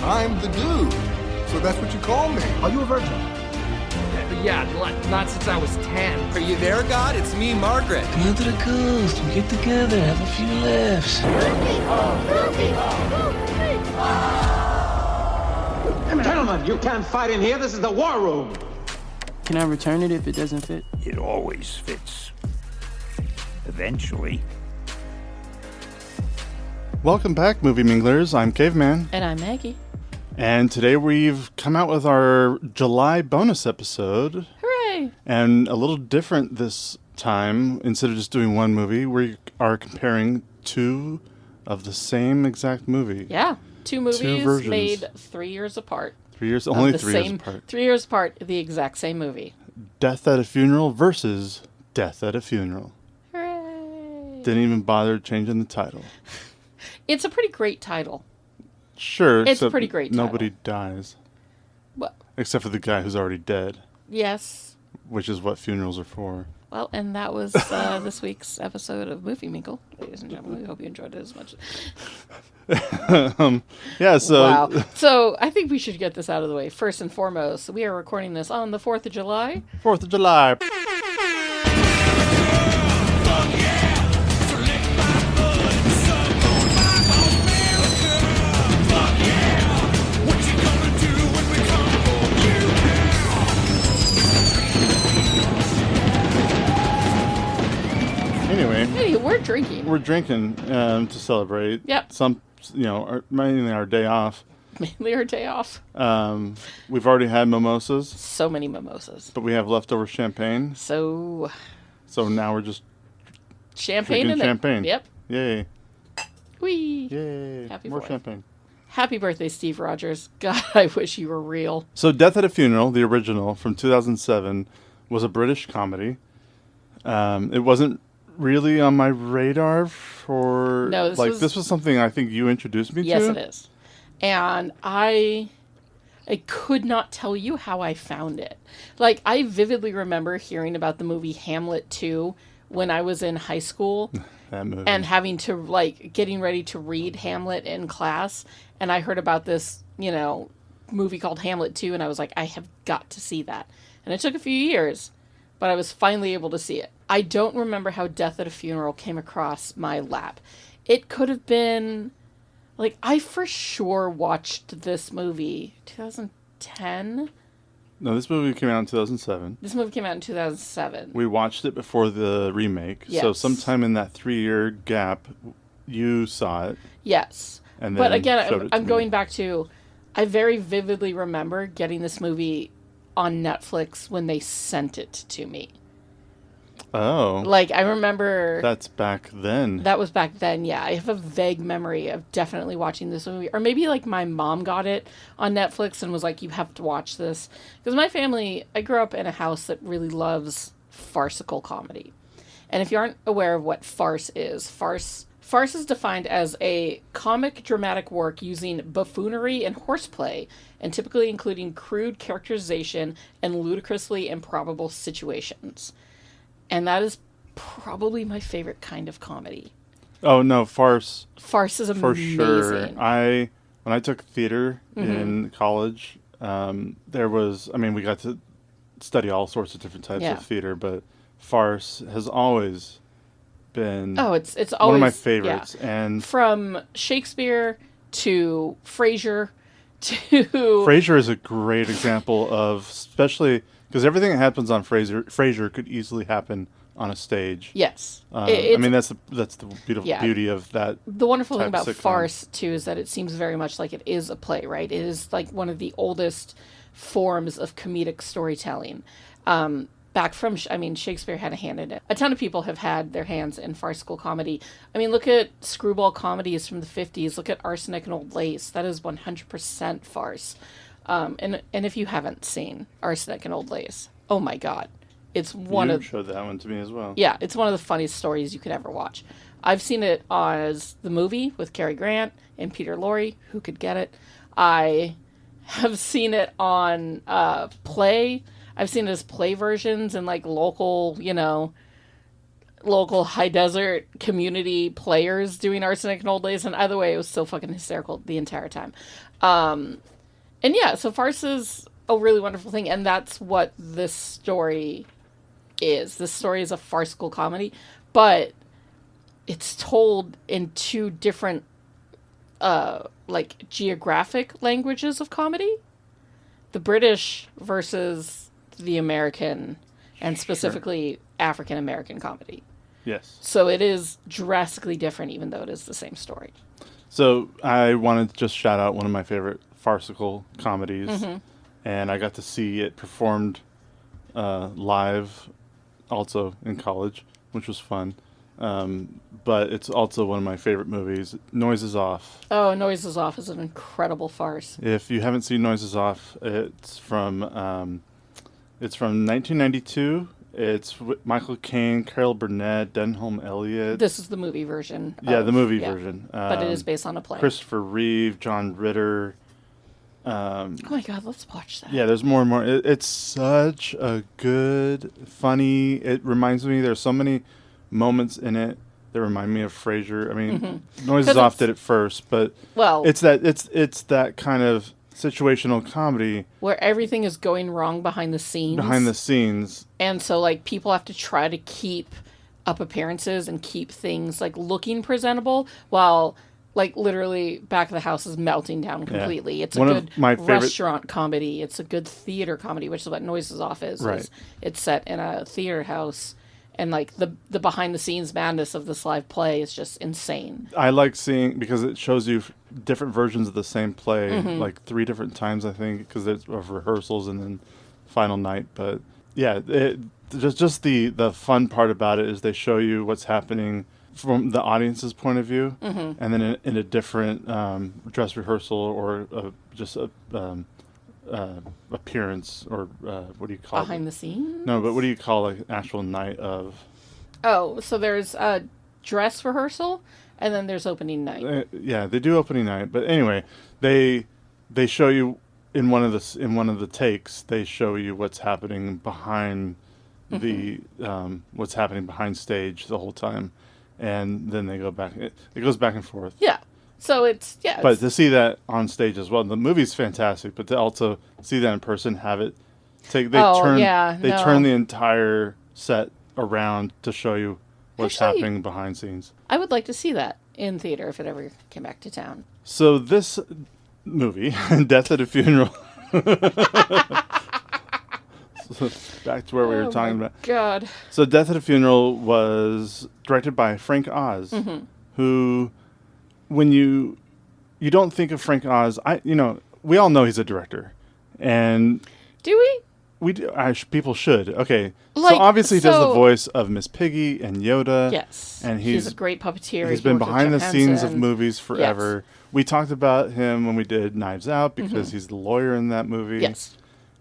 I'm the dude. So that's what you call me. Are you a virgin? Yeah, not since I was 10. Are you there, God? It's me, Margaret. Come on to the coast. We get together, have a few laughs. Gentlemen, you can't fight in here. This is the war room. Can I return it if it doesn't fit? It always fits. Eventually. Welcome back, Movie Minglers. I'm Caveman. And I'm Maggie. And today we've come out with our July bonus episode. Hooray! And a little different this time. Instead of just doing one movie, we are comparing two of the same exact movie. Yeah. Two movies versions. made 3 years apart. 3 years, only 3 years apart. 3 years apart, the exact same movie. Death at a Funeral versus Death at a Funeral. Hooray! Didn't even bother changing the title. It's a pretty great title. Sure, It's a pretty great title. Nobody dies. Well, Except for the guy who's already dead, yes. which is what funerals are for. Well, and that was this week's episode of Movie Mingle. Ladies and gentlemen, we hope you enjoyed it as much. Yeah, so... Wow. So I think we should get this out of the way. First and foremost, we are recording this on the 4th of July. 4th of July. Anyway, Hey, we're drinking. we're drinking to celebrate. Yep. Some, mainly our day off. Mainly our day off. We've already had mimosas, So many mimosas. but we have leftover champagne. So So now we're just champagne drinking in champagne. it. Yep. Yay. Whee. Yay. Happy More 4th. champagne. Happy birthday, Steve Rogers. God, I wish you were real. So Death at a Funeral, the original from 2007, was a British comedy. It wasn't really on my radar for... No, this was something I think you introduced me to. Yes, it is. And I could not tell you how I found it. Like, I vividly remember hearing about the movie Hamlet 2 when I was in high school. That movie. And having to, getting ready to read Hamlet in class. And I heard about this, movie called Hamlet 2, and I was like, I have got to see that. And it took a few years, but I was finally able to see it. I don't remember how Death at a Funeral came across my lap. It could have been, I for sure watched this movie 2010. No, this movie came out in 2007. This movie came out in 2007. We watched it before the remake. Yes. So sometime in that 3-year gap, you saw it. Yes. And But then again, showed it to I'm me. going back to, I very vividly remember getting this movie on Netflix when they sent it to me. Oh. I remember... That's back then. That was back then, yeah. I have a vague memory of definitely watching this movie. Or maybe, my mom got it on Netflix and was like, you have to watch this. Because my family, I grew up in a house that really loves farcical comedy. And if you aren't aware of what farce is, farce is defined as a comic dramatic work using buffoonery and horseplay, and typically including crude characterization and ludicrously improbable situations. And that is probably my favorite kind of comedy. Oh, no, farce. Farce is For amazing. sure. When I took theater in college, there was, we got to study all sorts of different types of theater, but farce has always been it's always one of my favorites. Yeah. And from Shakespeare to Frasier to... Frasier is a great example of, especially... Because everything that happens on Frasier could easily happen on a stage. Yes. That's the beauty of that. The wonderful thing about sitcom. farce, too, is that it seems very much like it is a play, right? It is one of the oldest forms of comedic storytelling. Back from, Shakespeare had a hand in it. A ton of people have had their hands in farcical comedy. Look at screwball comedies from the 50s. Look at Arsenic and Old Lace. That is 100% farce. And if you haven't seen Arsenic and Old Lace, oh my God. It's You showed that one to me as well. Yeah, it's one of the funniest stories you could ever watch. I've seen it as the movie with Cary Grant and Peter Lorre. Who could get it? I have seen it on play. I've seen it as play versions and local, local high desert community players doing arsenic in old days. And either way, it was so fucking hysterical the entire time. And yeah, so farce is a really wonderful thing. And that's what this story is. This story is a farcical comedy, but it's told in two different, geographic languages of comedy. The British versus the American, and specifically African American comedy. Yes. So it is drastically different, even though it is the same story. So I wanted to just shout out one of my favorite farcical comedies, and I got to see it performed live also in college, which was fun. But it's also one of my favorite movies, Noises Off. Oh, Noises Off is an incredible farce. If you haven't seen Noises Off, it's from 1992. It's with Michael Caine, Carol Burnett, Denholm Elliott. This is the movie version. Yeah, the movie version. But it is based on a play. Christopher Reeve, John Ritter. Oh my God, let's watch that. Yeah, there's more and more. It's such a good, funny. It reminds me. There's so many moments in it that remind me of Frasier. I mean, Noises Off did it first, but it's that kind of situational comedy where everything is going wrong behind the scenes. And so like people have to try to keep up appearances and keep things like looking presentable while like literally back of the house is melting down completely. Yeah. It's a good restaurant comedy. It's a good theater comedy, which is what Noises Off is. Right. It's set in a theater house. And, like, the behind-the-scenes madness of this live play is just insane. I like seeing, because it shows you different versions of the same play, like 3 different times, I think, because it's of rehearsals and then final night. But, yeah, just the fun part about it is they show you what's happening from the audience's point of view, and then in a different dress rehearsal or just a appearance, or what do you call behind the scenes? No, but what do you call an actual night of? Oh, so there's a dress rehearsal, and then there's opening night. Yeah, they do opening night, but anyway, they show you in one of the takes. They show you what's happening behind the what's happening behind stage the whole time, and then they go back. It goes back and forth. Yeah. So But to see that on stage as well, the movie's fantastic. But to also see that in person, have it turn the entire set around to show you what's happening behind scenes. I would like to see that in theater if it ever came back to town. So this movie, Death at a Funeral. Back to where we were talking about. God. So Death at a Funeral was directed by Frank Oz, who. When you don't think of Frank Oz, we all know he's a director, and do we? We do. People should. Okay, so obviously he does the voice of Miss Piggy and Yoda. Yes, and he's a great puppeteer. He's been behind the scenes of movies forever. Yes. We talked about him when we did Knives Out because he's the lawyer in that movie. Yes,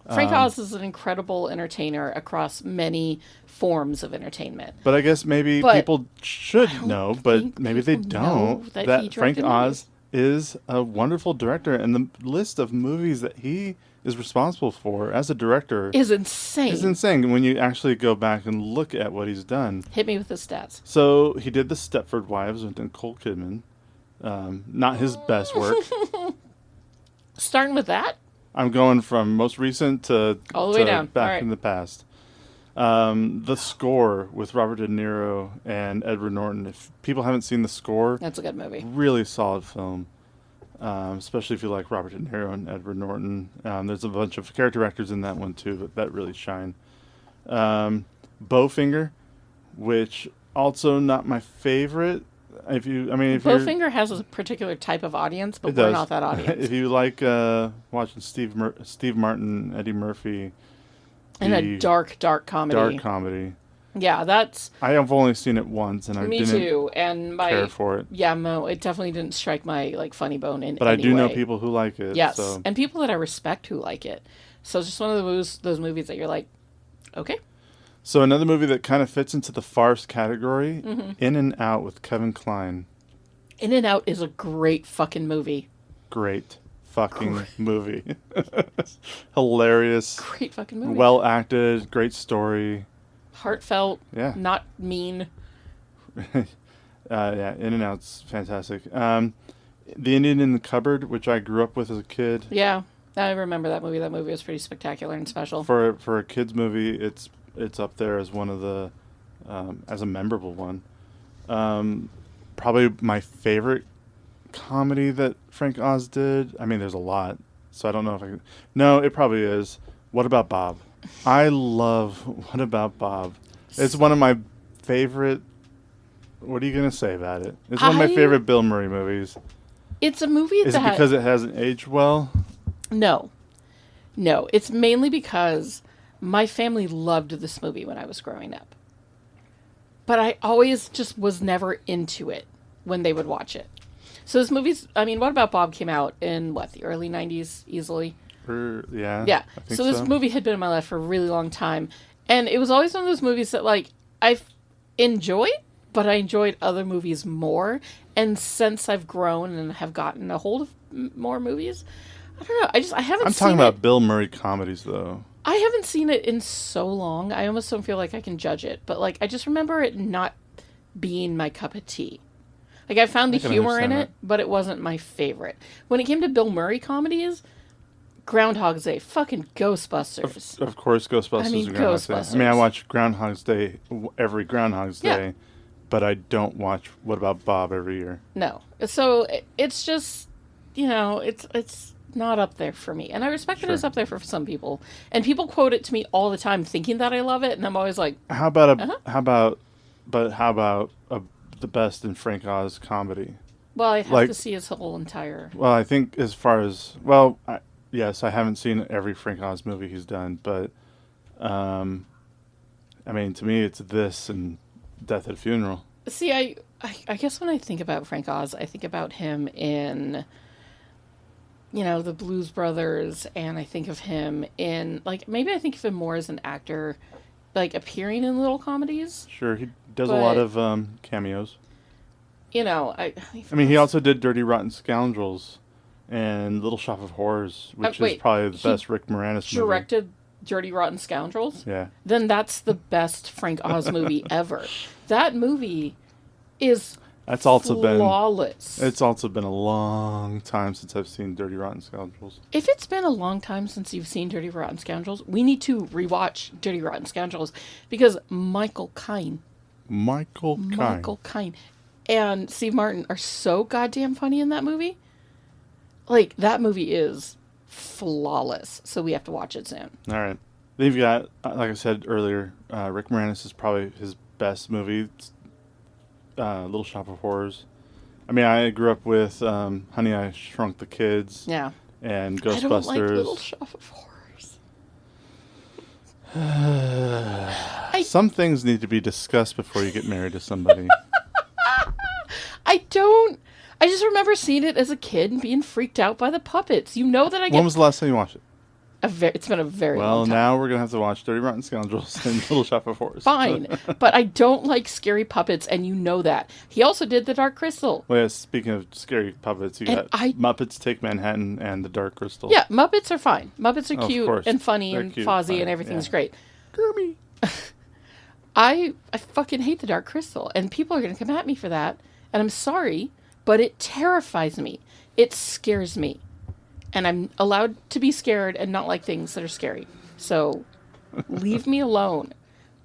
Frank Oz is an incredible entertainer across many forms of entertainment. But I guess people should know, but maybe they don't, that Frank Oz is a wonderful director, and the list of movies that he is responsible for as a director is insane. It's insane when you actually go back and look at what he's done. Hit me with the stats. So he did The Stepford Wives with Nicole Kidman. Not his best work. Starting with that? I'm going from most recent to all the way down. Back in the past. The Score with Robert De Niro and Edward Norton. If people haven't seen The Score, that's a good movie. Really solid film, especially if you like Robert De Niro and Edward Norton. There's a bunch of character actors in that one too, but that really shine. Bowfinger, which also not my favorite. Bowfinger has a particular type of audience, but we're not that audience. If you like watching Steve Martin, Eddie Murphy. And a dark comedy. Yeah, that's... I have only seen it once, and I didn't care for it. Yeah, no, it definitely didn't strike my funny bone in any way. But I do know people who like it. Yes, so. And people that I respect who like it. So it's just one of those movies that you're like, okay. So another movie that kind of fits into the farce category, In and Out with Kevin Kline. In and Out is a great fucking movie. Great fucking movie. Hilarious. Great fucking movie. Well acted. Great story. Heartfelt. Yeah. Not mean. Yeah, In-N-Out's fantastic. The Indian in the Cupboard, which I grew up with as a kid. Yeah, I remember that movie. That movie was pretty spectacular and special. For a kids movie, it's up there as one of the as a memorable one. Probably my favorite comedy that Frank Oz did. I mean, there's a lot, so I don't know if I can. No, it probably is. What About Bob? I love What About Bob. It's one of my favorite. What are you gonna say about it? It's one of my favorite Bill Murray movies. It's a movie Is it because it hasn't aged well? No. It's mainly because my family loved this movie when I was growing up. But I always just was never into it when they would watch it. So this movie's, I mean, What About Bob came out in, the early 90s, easily? Yeah. Yeah. I think So this movie had been in my life for a really long time. And it was always one of those movies that, I've enjoyed, but I enjoyed other movies more. And since I've grown and have gotten a hold of more movies, I don't know. I haven't I'm seen talking about it. Bill Murray comedies, though. I haven't seen it in so long. I almost don't feel like I can judge it. But, I just remember it not being my cup of tea. I found the humor in it, but it wasn't my favorite. When it came to Bill Murray comedies, Groundhog's Day, fucking Ghostbusters. Of course, Ghostbusters I mean, and Groundhog's Day. Ghostbusters. I mean, I watch Groundhog's Day every Groundhog's Day, but I don't watch What About Bob every year. No. So it's just, it's not up there for me. And I respect that it's up there for some people. And people quote it to me all the time thinking that I love it, and I'm always like, How about the best in Frank Oz comedy? well, I have to see his whole entire... Well, I think as far as... yes, I haven't seen every Frank Oz movie he's done, but... I mean, to me, it's this and Death at a Funeral. See, I guess when I think about Frank Oz, I think about him in... the Blues Brothers, and I think of him in, maybe I think of him more as an actor, appearing in little comedies. Sure, he does a lot of cameos. I mean, he also did Dirty Rotten Scoundrels and Little Shop of Horrors, which is probably the best Rick Moranis movie. Directed Dirty Rotten Scoundrels? Yeah. Then that's the best Frank Oz movie ever. That movie is... It's also flawless. It's also been a long time since I've seen Dirty Rotten Scoundrels. If it's been a long time since you've seen Dirty Rotten Scoundrels, we need to rewatch Dirty Rotten Scoundrels because Michael Caine and Steve Martin are so goddamn funny in that movie. That movie is flawless. So we have to watch it soon. All right. Then you've got, like I said earlier, Rick Moranis is probably his best movie. Little Shop of Horrors. I mean, I grew up with Honey, I Shrunk the Kids. Yeah. And Ghostbusters. I don't like Little Shop of Horrors. Some things need to be discussed before you get married to somebody. I just remember seeing it as a kid and being freaked out by the puppets. You know that I get... When was the last time you watched it? It's been a very long Well, time. now we're going to have to watch Dirty Rotten Scoundrels and Little Shop of Horrors. Fine, but I don't like scary puppets, and you know that. He also did The Dark Crystal. Well, yeah, speaking of scary puppets, you got Muppets Take Manhattan and The Dark Crystal. Yeah, Muppets are fine. Muppets are cute and funny They're and cute, Fozzie and everything's great. Gurmy. I fucking hate The Dark Crystal, and people are going to come at me for that, and I'm sorry, but it terrifies me. It scares me. And I'm allowed to be scared and not like things that are scary. So leave me alone.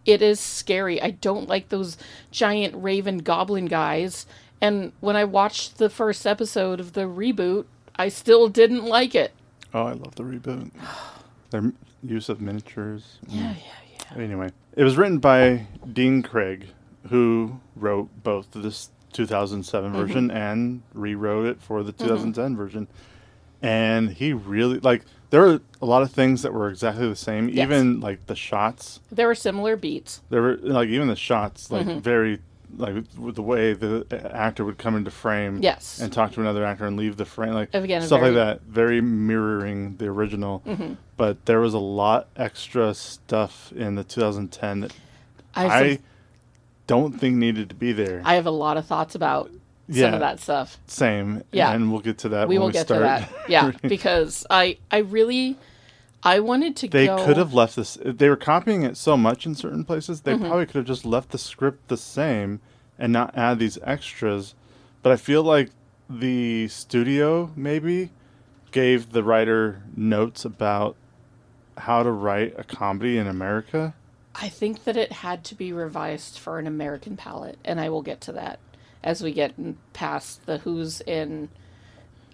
It is scary. I don't like those giant raven goblin guys. And when I watched the first episode of the reboot, I still didn't like it. Oh, I love the reboot. Their use of miniatures. Yeah. Anyway, it was written by Dean Craig, who wrote both this 2007 version and rewrote it for the 2010 version. And he really, there were a lot of things that were exactly the same. Yes. Even, the shots. There were similar beats. There were, even the shots, very, with the way the actor would come into frame. Yes. And talk to another actor and leave the frame. Again, stuff like that. Very mirroring the original. Mm-hmm. But there was a lot extra stuff in the 2010 that I don't think needed to be there. I have a lot of thoughts about some of that stuff. Same. Yeah. And we'll get to that we when will we get start. to that. Yeah, because I wanted to They go... could have left this... They were copying it so much in certain places, they probably could have just left the script the same and not add these extras. But I feel like the studio maybe gave the writer notes about how to write a comedy in America. I think that it had to be revised for an American palate, and I will get to that as we get past the who's in.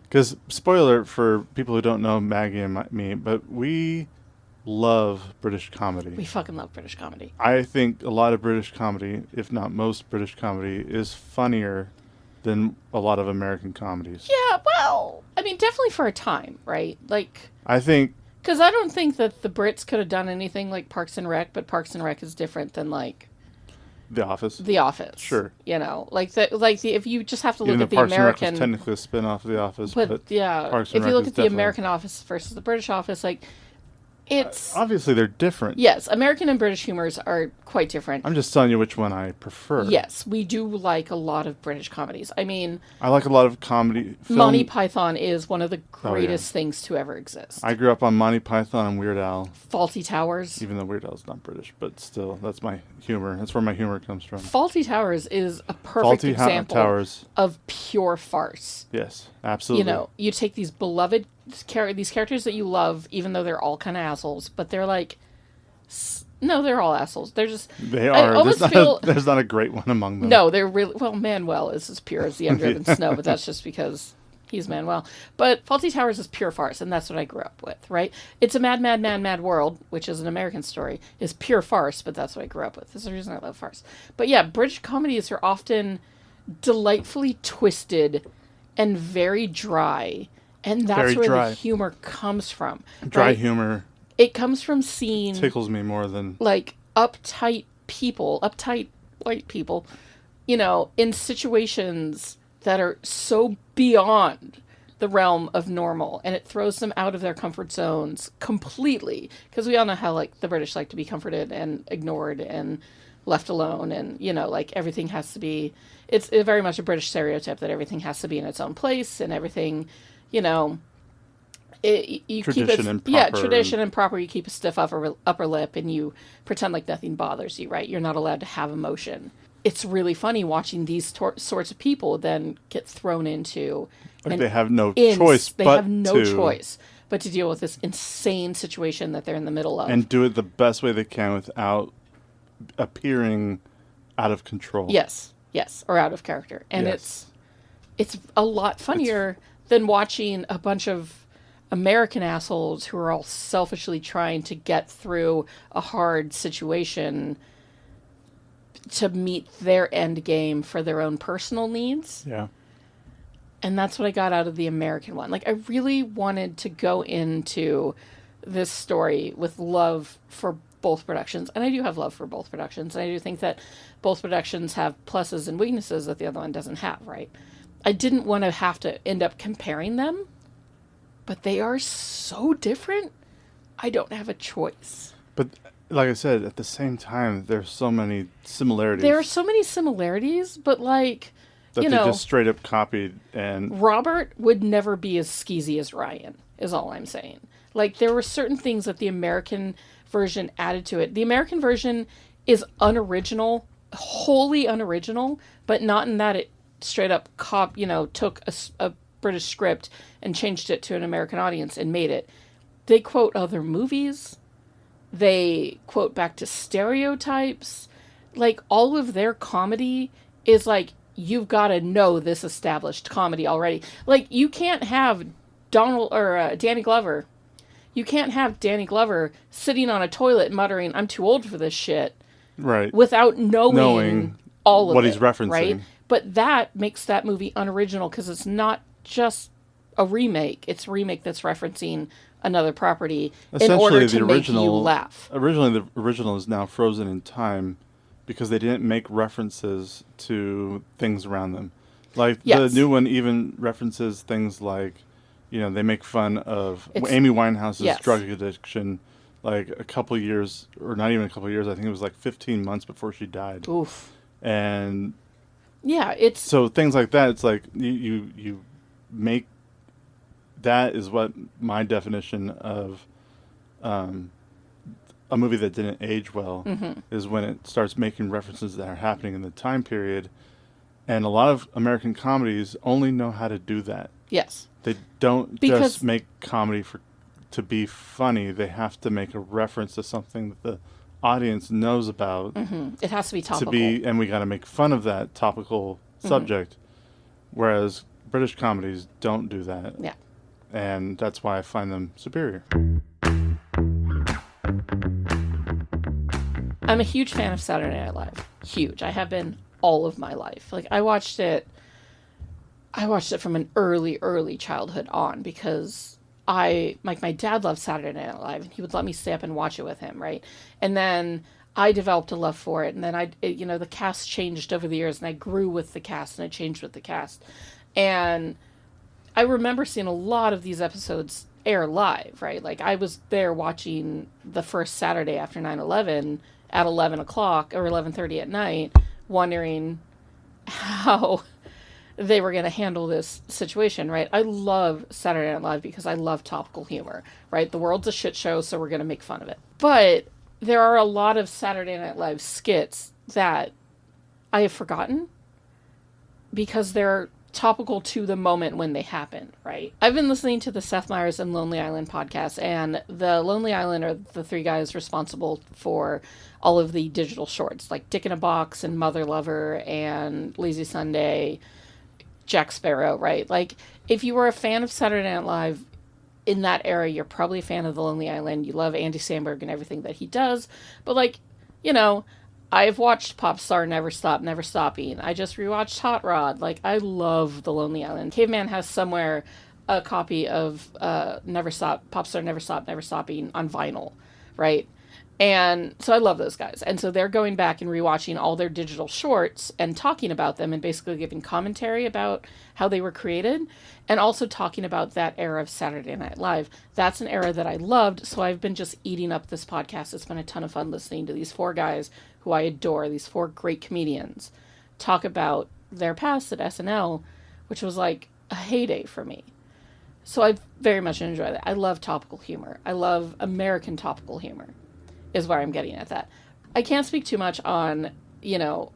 Because, spoiler for people who don't know Maggie and me, but we love British comedy. We fucking love British comedy. I think a lot of British comedy, if not most British comedy, is funnier than a lot of American comedies. Yeah, well, I mean, definitely for a time, right? Like, I think... Because I don't think that the Brits could have done anything like Parks and Rec, but Parks and Rec is different than, like... The Office. The Office. Sure. You know, if you just have to look Even at the Parks American... and Rec is technically a spin-off of The Office, but yeah, Parks and if you Rec look is at the definitely... American Office versus the British Office, like, it's... Obviously, they're different. Yes, American and British humors are quite different. I'm just telling you which one I prefer. Yes, we do like a lot of British comedies. I mean... I like a lot of comedy. Monty Python is one of the greatest things to ever exist. I grew up on Monty Python and Weird Al. Fawlty Towers. Even though Weird Al's not British, but still, that's my humor. That's where my humor comes from. Fawlty Towers is a perfect example of pure farce. Yes, absolutely. You know, you take these beloved these characters that you love, even though they're all kind of assholes, but they're like, no, they're all assholes. They're just... They are. There's not a great one among them. No, they're really... Well, Manuel is as pure as the undriven snow, but that's just because he's Manuel. But Fawlty Towers is pure farce, and that's what I grew up with, right? It's a Mad, Mad, Mad, Mad World, which is an American story, is pure farce, but that's what I grew up with. That's the reason I love farce. But yeah, British comedies are often delightfully twisted and very dry, and that's where the humor comes from. Dry humor. It comes from seeing... Tickles me more than... Like, uptight white people, you know, in situations that are so beyond the realm of normal, and it throws them out of their comfort zones completely. Because we all know how, like, the British like to be comforted and ignored and left alone, and, you know, like, everything has to be... It's very much a British stereotype that everything has to be in its own place, and everything, you know... You tradition keep and proper. Yeah, tradition and proper. You keep a stiff upper lip, and you pretend like nothing bothers you, right? You're not allowed to have emotion. It's really funny watching these sorts of people then get thrown into... Like they have no choice but to deal with this insane situation that they're in the middle of. And do it the best way they can without appearing out of control. Yes, or out of character. And it's a lot funnier than watching a bunch of American assholes who are all selfishly trying to get through a hard situation to meet their end game for their own personal needs. Yeah. And that's what I got out of the American one. Like, I really wanted to go into this story with love for both productions. And I do have love for both productions. And I do think that both productions have pluses and weaknesses that the other one doesn't have, right? I didn't want to have to end up comparing them. But they are so different, I don't have a choice. But like I said, at the same time, there's so many similarities. There are so many similarities, but like, that they just straight up copied. And Robert would never be as skeezy as Ryan, is all I'm saying. Like, there were certain things that the American version added to it. The American version is unoriginal, wholly unoriginal, but not in that it straight up took a British script and changed it to an American audience and made it. They quote other movies. They quote back to stereotypes. Like, all of their comedy is like, you've got to know this established comedy already. Like, you can't have Danny Glover. You can't have Danny Glover sitting on a toilet muttering, "I'm too old for this shit." Right. Without knowing all of what it, he's referencing. Right? But that makes that movie unoriginal because it's not just a remake. It's a remake that's referencing another property in order to make you laugh. Originally, the original is now frozen in time because they didn't make references to things around them. Like, the new one even references things like, you know, they make fun of Amy Winehouse's drug addiction like a couple years, or not even a couple years, I think it was like 15 months before she died. Oof. And... yeah, it's... So things like that, it's like you make... That is what my definition of a movie that didn't age well is when it starts making references that are happening in the time period And a lot of American comedies only know how to do that. Yes. They don't just make comedy to be funny. They have to make a reference to something that the audience knows about. Mm-hmm. It has to be topical. And we got to make fun of that topical subject. Whereas British comedies don't do that. Yeah. And that's why I find them superior. I'm a huge fan of Saturday Night Live. Huge. I have been all of my life. Like, I watched it from an early childhood on because my dad loved Saturday Night Live and he would let me stay up and watch it with him, right? And then I developed a love for it, and then the cast changed over the years, and I grew with the cast, and I changed with the cast. And I remember seeing a lot of these episodes air live, right? Like, I was there watching the first Saturday after 9/11 at 11 o'clock or 11:30 at night, wondering how they were going to handle this situation, right? I love Saturday Night Live because I love topical humor, right? The world's a shit show, so we're going to make fun of it. But there are a lot of Saturday Night Live skits that I have forgotten because they're topical to the moment when they happen, right? I've been listening to the Seth Meyers and Lonely Island podcast, and the Lonely Island are the three guys responsible for all of the digital shorts, like Dick in a Box and Mother Lover and Lazy Sunday, Jack Sparrow, right? Like, if you were a fan of Saturday Night Live in that era, you're probably a fan of the Lonely Island. You love Andy Samberg and everything that he does. But, like, I've watched Popstar Never Stop, Never Stopping. I just rewatched Hot Rod. Like, I love the Lonely Island. Caveman has somewhere a copy of Popstar Never Stop, Never Stopping on vinyl, right? And so I love those guys. And so they're going back and rewatching all their digital shorts and talking about them and basically giving commentary about how they were created and also talking about that era of Saturday Night Live. That's an era that I loved, so I've been just eating up this podcast. It's been a ton of fun listening to these four guys who I adore, these four great comedians, talk about their past at SNL, which was like a heyday for me. So I very much enjoy that. I love topical humor. I love American topical humor. Is where I'm getting at that. I can't speak too much on,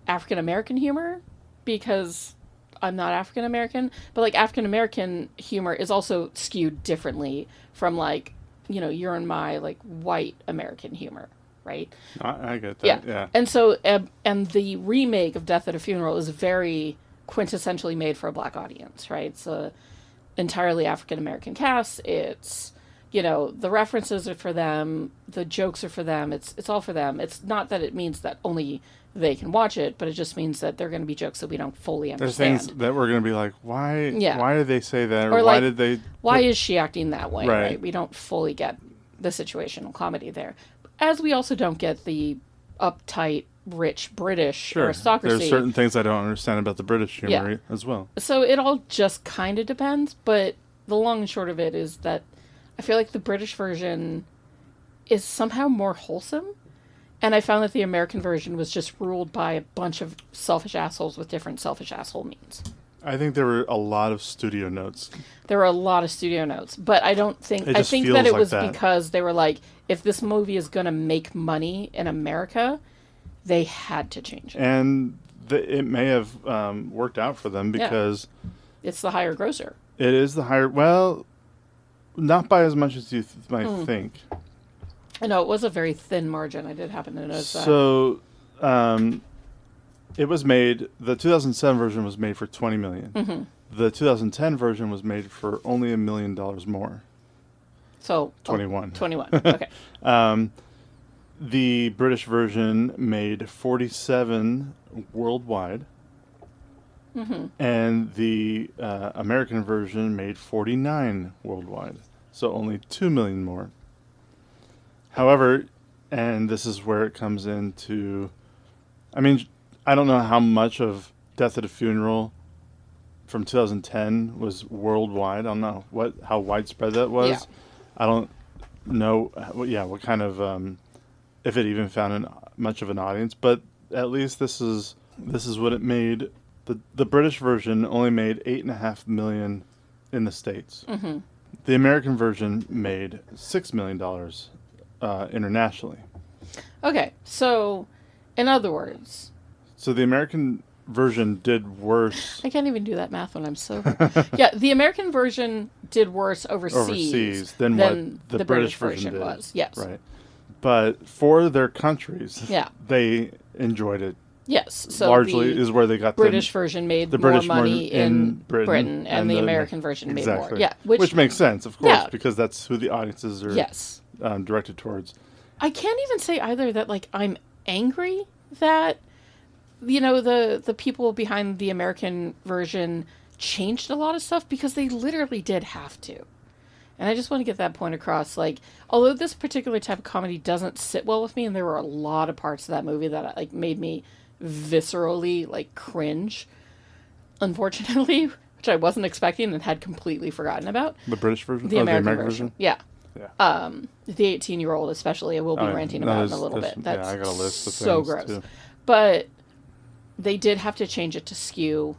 African American humor because I'm not African American, but like African American humor is also skewed differently from like, your and my like white American humor, right? I get that. Yeah. And so, and the remake of Death at a Funeral is very quintessentially made for a black audience, right? It's a entirely African American cast. It's the references are for them, the jokes are for them, it's all for them. It's not that it means that only they can watch it, but it just means that they're going to be jokes that we don't fully understand. There's things that we're going to be like, why did they say that? Or why like, did they... Why is she acting that way, right? We don't fully get the situational comedy there. As we also don't get the uptight, rich British aristocracy. There's certain things I don't understand about the British humor as well. So it all just kind of depends, but the long and short of it is that I feel like the British version is somehow more wholesome. And I found that the American version was just ruled by a bunch of selfish assholes with different selfish asshole means. I think there were a lot of studio notes. There were a lot of studio notes. But I don't think... I think that it was because they were like, if this movie is going to make money in America, they had to change it. And it may have worked out for them because... It's the higher grosser. It is the higher... Well... Not by as much as you might think. I know, it was a very thin margin. I did happen to notice that. So, it was made... The 2007 version was made for $20 million. Mm-hmm. The 2010 version was made for only $1 million more. So... 21. 21, okay. The British version made 47 worldwide. Mm-hmm. And the American version made 49 worldwide. So only 2 million more. However, and this is where it comes into... I mean, I don't know how much of Death at a Funeral from 2010 was worldwide. I don't know how widespread that was. Yeah. I don't know, what kind of... if it even found much of an audience. But at least this is what it made... The British version only made $8.5 million in the States. Mm-hmm. The American version made $6 million internationally. Okay, so in other words... So the American version did worse I can't even do that math when I'm sober. Yeah, the American version did worse overseas than what the British version version did. was. Yes. Right. But for their countries, Yeah. they enjoyed it. Yes. So largely the is where they got British version made the more British money in Britain, and the American version made more. Yeah, which makes sense, of course, Yeah. because that's who the audiences are Yes. Directed towards. I can't even say either that like I'm angry that the people behind the American version changed a lot of stuff because they literally did have to. And I just want to get that point across. Like, although this particular type of comedy doesn't sit well with me, and there were a lot of parts of that movie that like made me viscerally like cringe, unfortunately, which I wasn't expecting and had completely forgotten about. The British version? The American version. Yeah. Yeah. The 18-year-old especially, I will be ranting about in a little bit. That's I got a list of so things gross. too. But they did have to change it to skew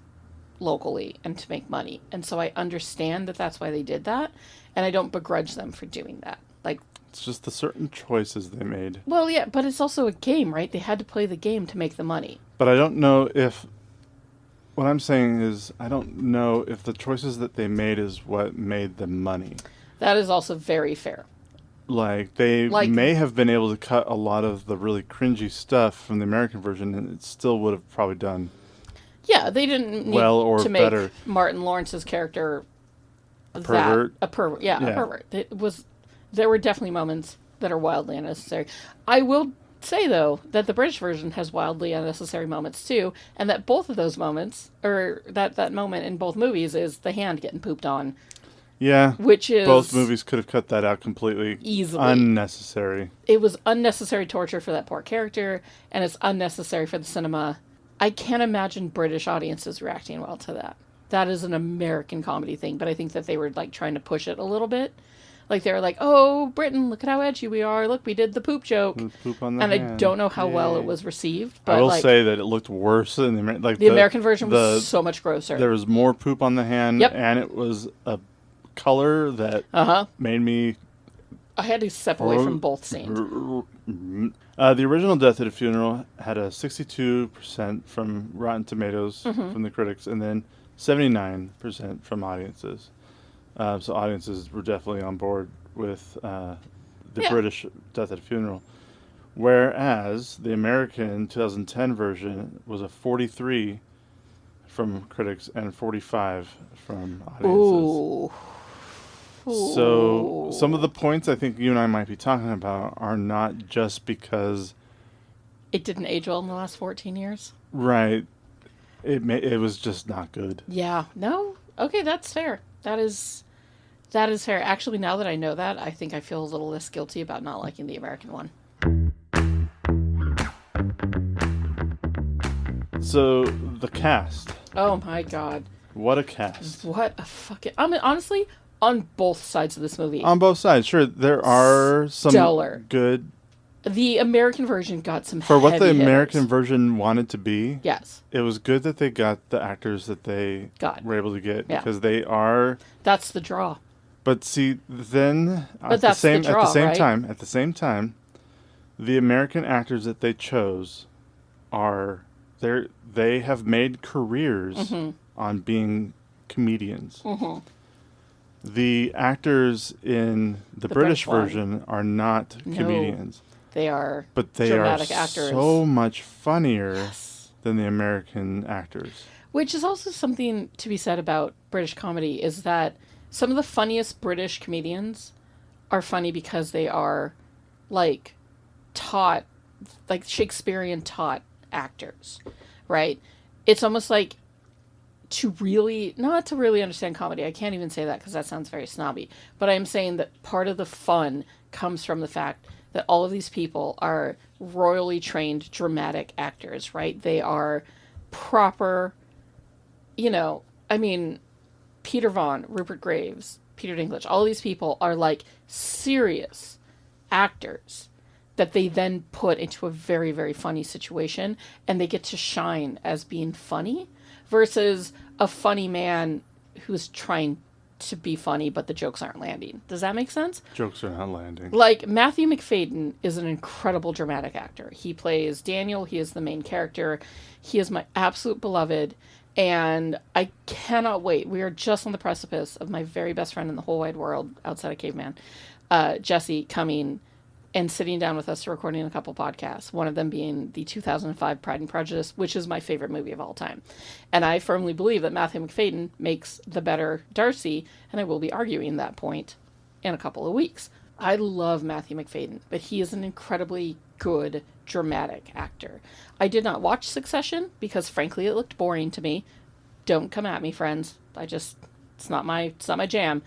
locally and to make money. And so I understand that that's why they did that. And I don't begrudge them for doing that. Like, it's just the certain choices they made. Well, yeah, but it's also a game, right? They had to play the game to make the money. But I don't know if... What I'm saying is, I don't know if the choices that they made is what made them money. That is also very fair. Like, they may have been able to cut a lot of the really cringy stuff from the American version, and it still would have probably done... Yeah, they didn't need well or to make better. Martin Lawrence's character... A pervert? A pervert, yeah, a pervert. There were definitely moments that are wildly unnecessary. I will say, though, that the British version has wildly unnecessary moments, too, and that both of those moments, or that moment in both movies is the hand getting pooped on. Yeah. Which is... Both movies could have cut that out completely. Easily. Unnecessary. It was unnecessary torture for that poor character, and it's unnecessary for the cinema. I can't imagine British audiences reacting well to that. That is an American comedy thing, but I think that they were like trying to push it a little bit. Like they were like, "Oh, Britain, look at how edgy we are! Look, we did the poop joke." The poop on the and hand. I don't know how well it was received. But I will say that it looked worse than the American version was so much grosser. There was more poop on the hand, and it was a color that made me. I had to step away from both scenes. The original Death at a Funeral had a 62% from Rotten Tomatoes from the critics, and then 79% from audiences. So audiences were definitely on board with the British Death at a Funeral. Whereas the American 2010 version was a 43 from critics and 45 from audiences. Ooh. So some of the points I think you and I might be talking about are not just because it didn't age well in the last 14 years. Right. It was just not good. Yeah. No. Okay, that's fair. That is fair. Actually, now that I know that, I think I feel a little less guilty about not liking the American one. So the cast. Oh my god. What a cast. What a fucking... I mean, honestly, on both sides of this movie. On both sides, sure. There are some good... The American version got some For what the hitters. American version wanted to be, yes, it was good that they got the actors that they were able to get because they are... That's the draw. But see, then at the same time, the American actors that they chose they have made careers on being comedians. The actors in the British version are not comedians. They are dramatic actors. So much funnier than the American actors. Which is also something to be said about British comedy, is that some of the funniest British comedians are funny because they are like Shakespearean taught actors, right? It's almost like not to really understand comedy. I can't even say that because that sounds very snobby. But I'm saying that part of the fun comes from the fact that all of these people are royally trained dramatic actors, right? They are proper, Peter Vaughan, Rupert Graves, Peter Dinklage, all these people are like serious actors that they then put into a very, very funny situation, and they get to shine as being funny versus a funny man who's trying to be funny, but the jokes aren't landing. Does that make sense? Jokes are not landing. Like, Matthew McFadden is an incredible dramatic actor. He plays Daniel. He is the main character. He is my absolute beloved. And I cannot wait. We are just on the precipice of my very best friend in the whole wide world outside of Caveman, Jesse, coming and sitting down with us to recording a couple podcasts, one of them being the 2005 Pride and Prejudice, which is my favorite movie of all time. And I firmly believe that Matthew McFadden makes the better Darcy, and I will be arguing that point in a couple of weeks. I love Matthew McFadden, but he is an incredibly good dramatic actor. I did not watch Succession because, frankly, it looked boring to me. Don't come at me, friends. It's not my jam.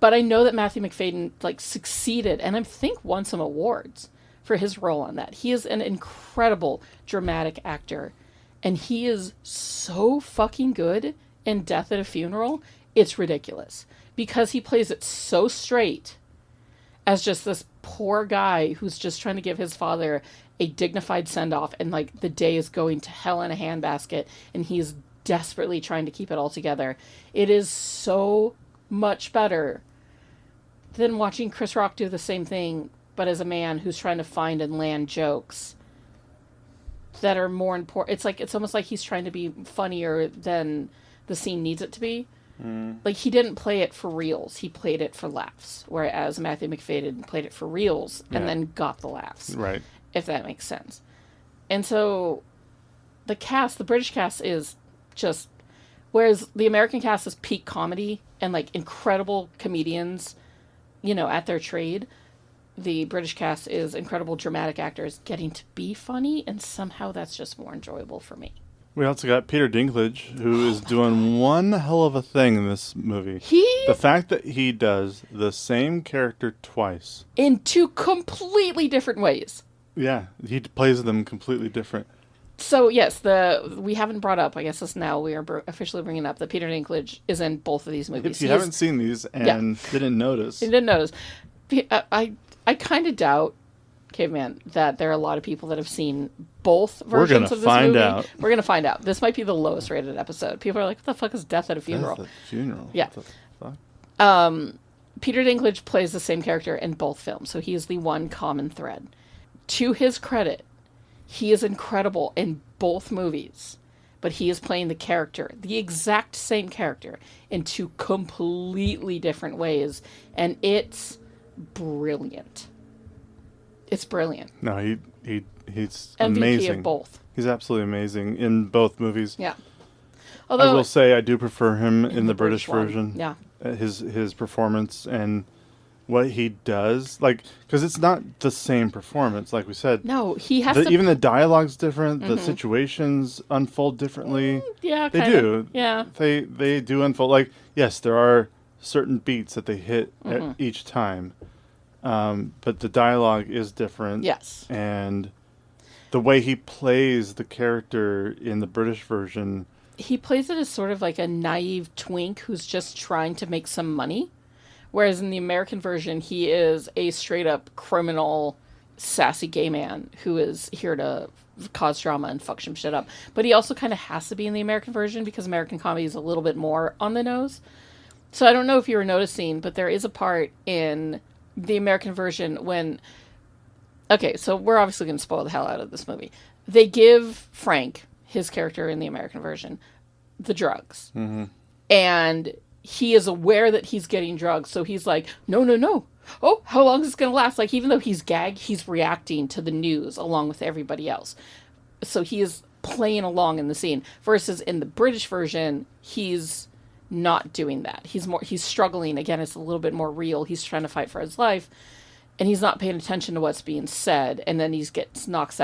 But I know that Matthew McFadden succeeded, and I think won some awards for his role on that. He is an incredible dramatic actor, and he is so fucking good in Death at a Funeral. It's ridiculous because he plays it so straight as just this poor guy who's just trying to give his father a dignified send-off, and the day is going to hell in a handbasket, and he's desperately trying to keep it all together. It is so much better than watching Chris Rock do the same thing, but as a man who's trying to find and land jokes that are more important. It's almost like he's trying to be funnier than the scene needs it to be. He didn't play it for reals. He played it for laughs, whereas Matthew McFadden played it for reals and then got the laughs. Right. If that makes sense. And so the British cast is just, whereas the American cast is peak comedy and incredible comedians, at their trade, the British cast is incredible dramatic actors getting to be funny, and somehow that's just more enjoyable for me. We also got Peter Dinklage, who is doing one hell of a thing in this movie. The fact that he does the same character twice. In two completely different ways. Yeah, he plays them completely different. So, yes, we haven't brought up, I guess this now, we are officially bringing up that Peter Dinklage is in both of these movies. If you haven't seen these and didn't notice. I kind of doubt, Caveman, that there are a lot of people that have seen both versions of this movie. We're going to find out. This might be the lowest rated episode. People are like, what the fuck is Death at a Funeral? Death at a Funeral? Yeah. What the fuck? Peter Dinklage plays the same character in both films, so he is the one common thread. To his credit, he is incredible in both movies, but he is playing the exact same character, in two completely different ways, and it's brilliant. It's brilliant. No, he's MVP amazing. of both. He's absolutely amazing in both movies. Yeah. Although I will say I do prefer him in the British one. version. Yeah. His performance and what he does, because it's not the same performance, like we said. No, he has even the dialogue's different. The situations unfold differently. Yeah, they kinda. do. Yeah, they do unfold. Yes, there are certain beats that they hit at each time, but the dialogue is different. Yes, and the way he plays the character in the British version, he plays it as sort of like a naive twink who's just trying to make some money. Whereas in the American version, he is a straight-up criminal, sassy gay man who is here to cause drama and fuck some shit up. But he also kind of has to be in the American version because American comedy is a little bit more on the nose. So I don't know if you were noticing, but there is a part in the American version when... Okay, so we're obviously going to spoil the hell out of this movie. They give Frank, his character in the American version, the drugs. Mm-hmm. And... he is aware that he's getting drugs, so he's like, no. Oh, how long is this going to last? Even though he's gagged, he's reacting to the news along with everybody else. So he is playing along in the scene. Versus in the British version, he's not doing that. He's struggling. Again, it's a little bit more real. He's trying to fight for his life, and he's not paying attention to what's being said, and then he gets knocked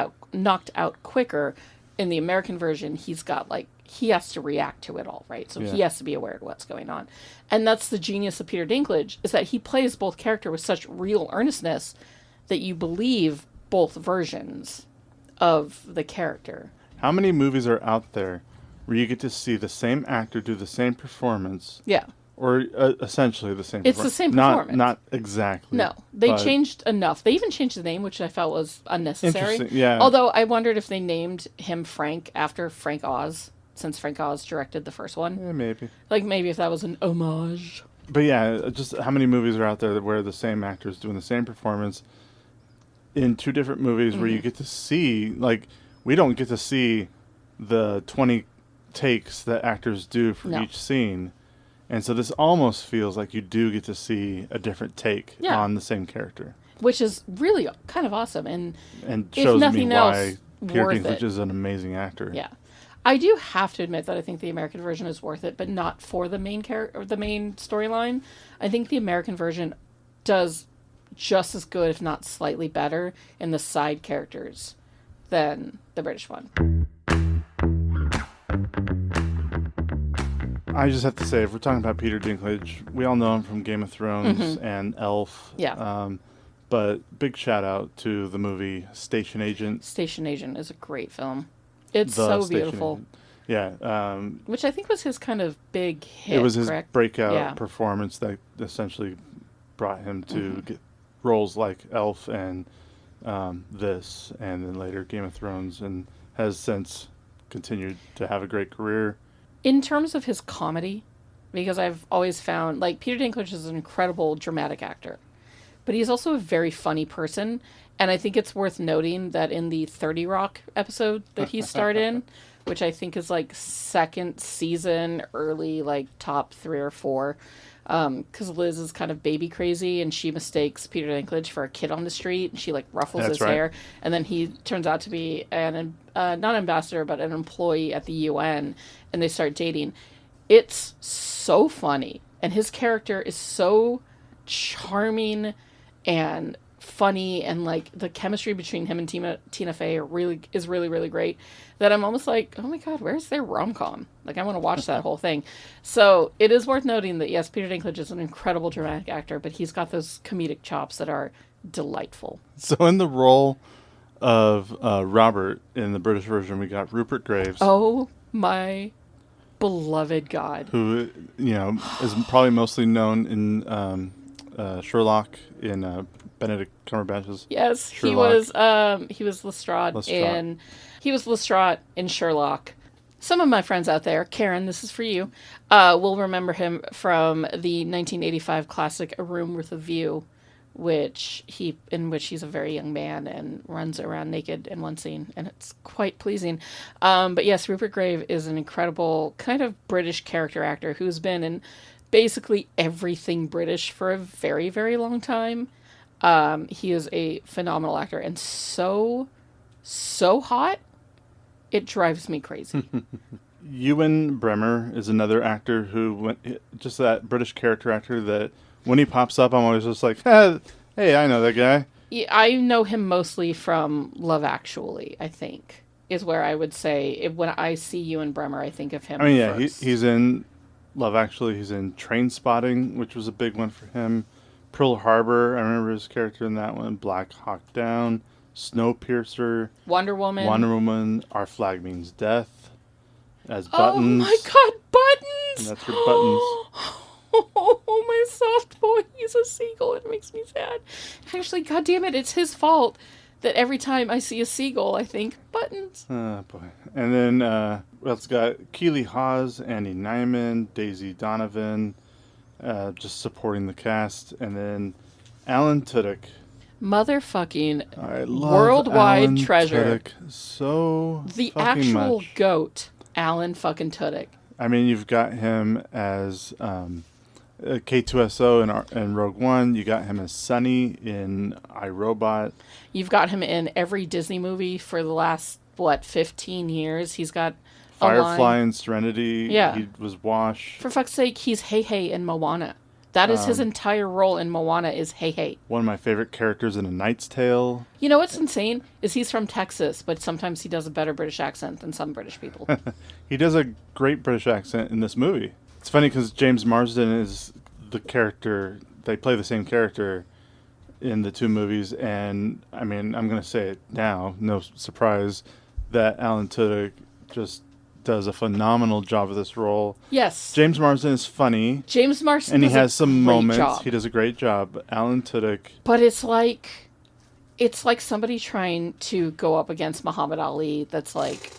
out quicker. In the American version, he's got he has to react to it all, right? So he has to be aware of what's going on. And that's the genius of Peter Dinklage, is that he plays both characters with such real earnestness that you believe both versions of the character. How many movies are out there where you get to see the same actor do the same performance? Yeah. Or essentially the same performance. It's the same performance. Not exactly. No. They changed enough. They even changed the name, which I felt was unnecessary. Interesting, yeah. Although I wondered if they named him Frank after Frank Oz, since Frank Oz directed the first one. Yeah, maybe. Maybe if that was an homage. But yeah, just how many movies are out there where the same actor is doing the same performance in two different movies where you get to see, like, we don't get to see the 20 takes that actors do for each scene. And so this almost feels like you do get to see a different take on the same character. Which is really kind of awesome. And shows me why else, Peter Dinklage is an amazing actor. Yeah. I do have to admit that I think the American version is worth it, but not for the main character or the main storyline. I think the American version does just as good, if not slightly better, in the side characters than the British one. I just have to say, if we're talking about Peter Dinklage, we all know him from Game of Thrones and Elf. Yeah. But big shout out to the movie Station Agent. Station Agent is a great film. It's so beautiful. Agent. Yeah. Which I think was his kind of big hit. It was his correct? breakout performance that essentially brought him to get roles like Elf and this, and then later Game of Thrones, and has since continued to have a great career. In terms of his comedy, because I've always found, like, Peter Dinklage is an incredible dramatic actor, but he's also a very funny person. And I think it's worth noting that in the 30 Rock episode that he starred in, which I think is like second season, early, like top 3 or 4, because Liz is kind of baby crazy and she mistakes Peter Dinklage for a kid on the street, and she like ruffles his hair, and then he turns out to be an not ambassador but an employee at the UN, and they start dating. It's so funny, and his character is so charming and funny, and like the chemistry between him and Tina Fey is really great, that I'm almost like, oh my god, where's their rom-com? Like, I want to watch that whole thing. So it is worth noting that yes, Peter Dinklage is an incredible dramatic actor, but he's got those comedic chops that are delightful. So in the role of Robert in the British version, we got Rupert Graves. Oh my beloved god, who is probably mostly known in Sherlock, in Benedict Cumberbatch's. Yes, Sherlock. he was Lestrade in Sherlock. Some of my friends out there, Karen, this is for you, will remember him from the 1985 classic A Room with a View, in which he's a very young man and runs around naked in one scene, and it's quite pleasing. But yes, Rupert Graves is an incredible kind of British character actor who's been in basically everything British for a very, very long time. He is a phenomenal actor and so hot, it drives me crazy. Ewan Bremer is another actor who just that British character actor that when he pops up, I'm always just like, hey, I know that guy. Yeah, I know him mostly from Love Actually, I think, is where I would say, when I see Ewan Bremer, I think of him. I mean, yeah, he's in Love Actually. He's in Trainspotting, which was a big one for him. Pearl Harbor, I remember his character in that one. Black Hawk Down, Snowpiercer, Wonder Woman, Our Flag Means Death, as Buttons. Oh my god, Buttons! And that's your Buttons. Oh, my soft boy, he's a seagull. It makes me sad. Actually, goddammit, it's his fault that every time I see a seagull, I think, Buttons. Oh, boy. And then, it's got Keely Hawes, Andy Nyman, Daisy Donovan, just supporting the cast. And then Alan Tudyk. Motherfucking I love worldwide Alan treasure. Tudyk so the fucking actual much. goat, Alan fucking Tudyk. I mean, you've got him as K2SO in Rogue One. You got him as Sonny in iRobot. You've got him in every Disney movie for the last, 15 years. He's got Firefly and Serenity. Yeah. He was Wash. For fuck's sake, he's Hey Hey in Moana. That is his entire role in Moana is Hey Hey. One of my favorite characters in A Knight's Tale. You know what's insane? Is he's from Texas, but sometimes he does a better British accent than some British people. He does a great British accent in this movie. It's funny because James Marsden is the character. They play the same character in the two movies. And, I mean, I'm going to say it now, no surprise, that Alan Tudyk just does a phenomenal job of this role. Yes. James Marsden is funny. James Marsden and he does has a some great moments. job. He does a great job. Alan Tudyk. But it's like somebody trying to go up against Muhammad Ali that's like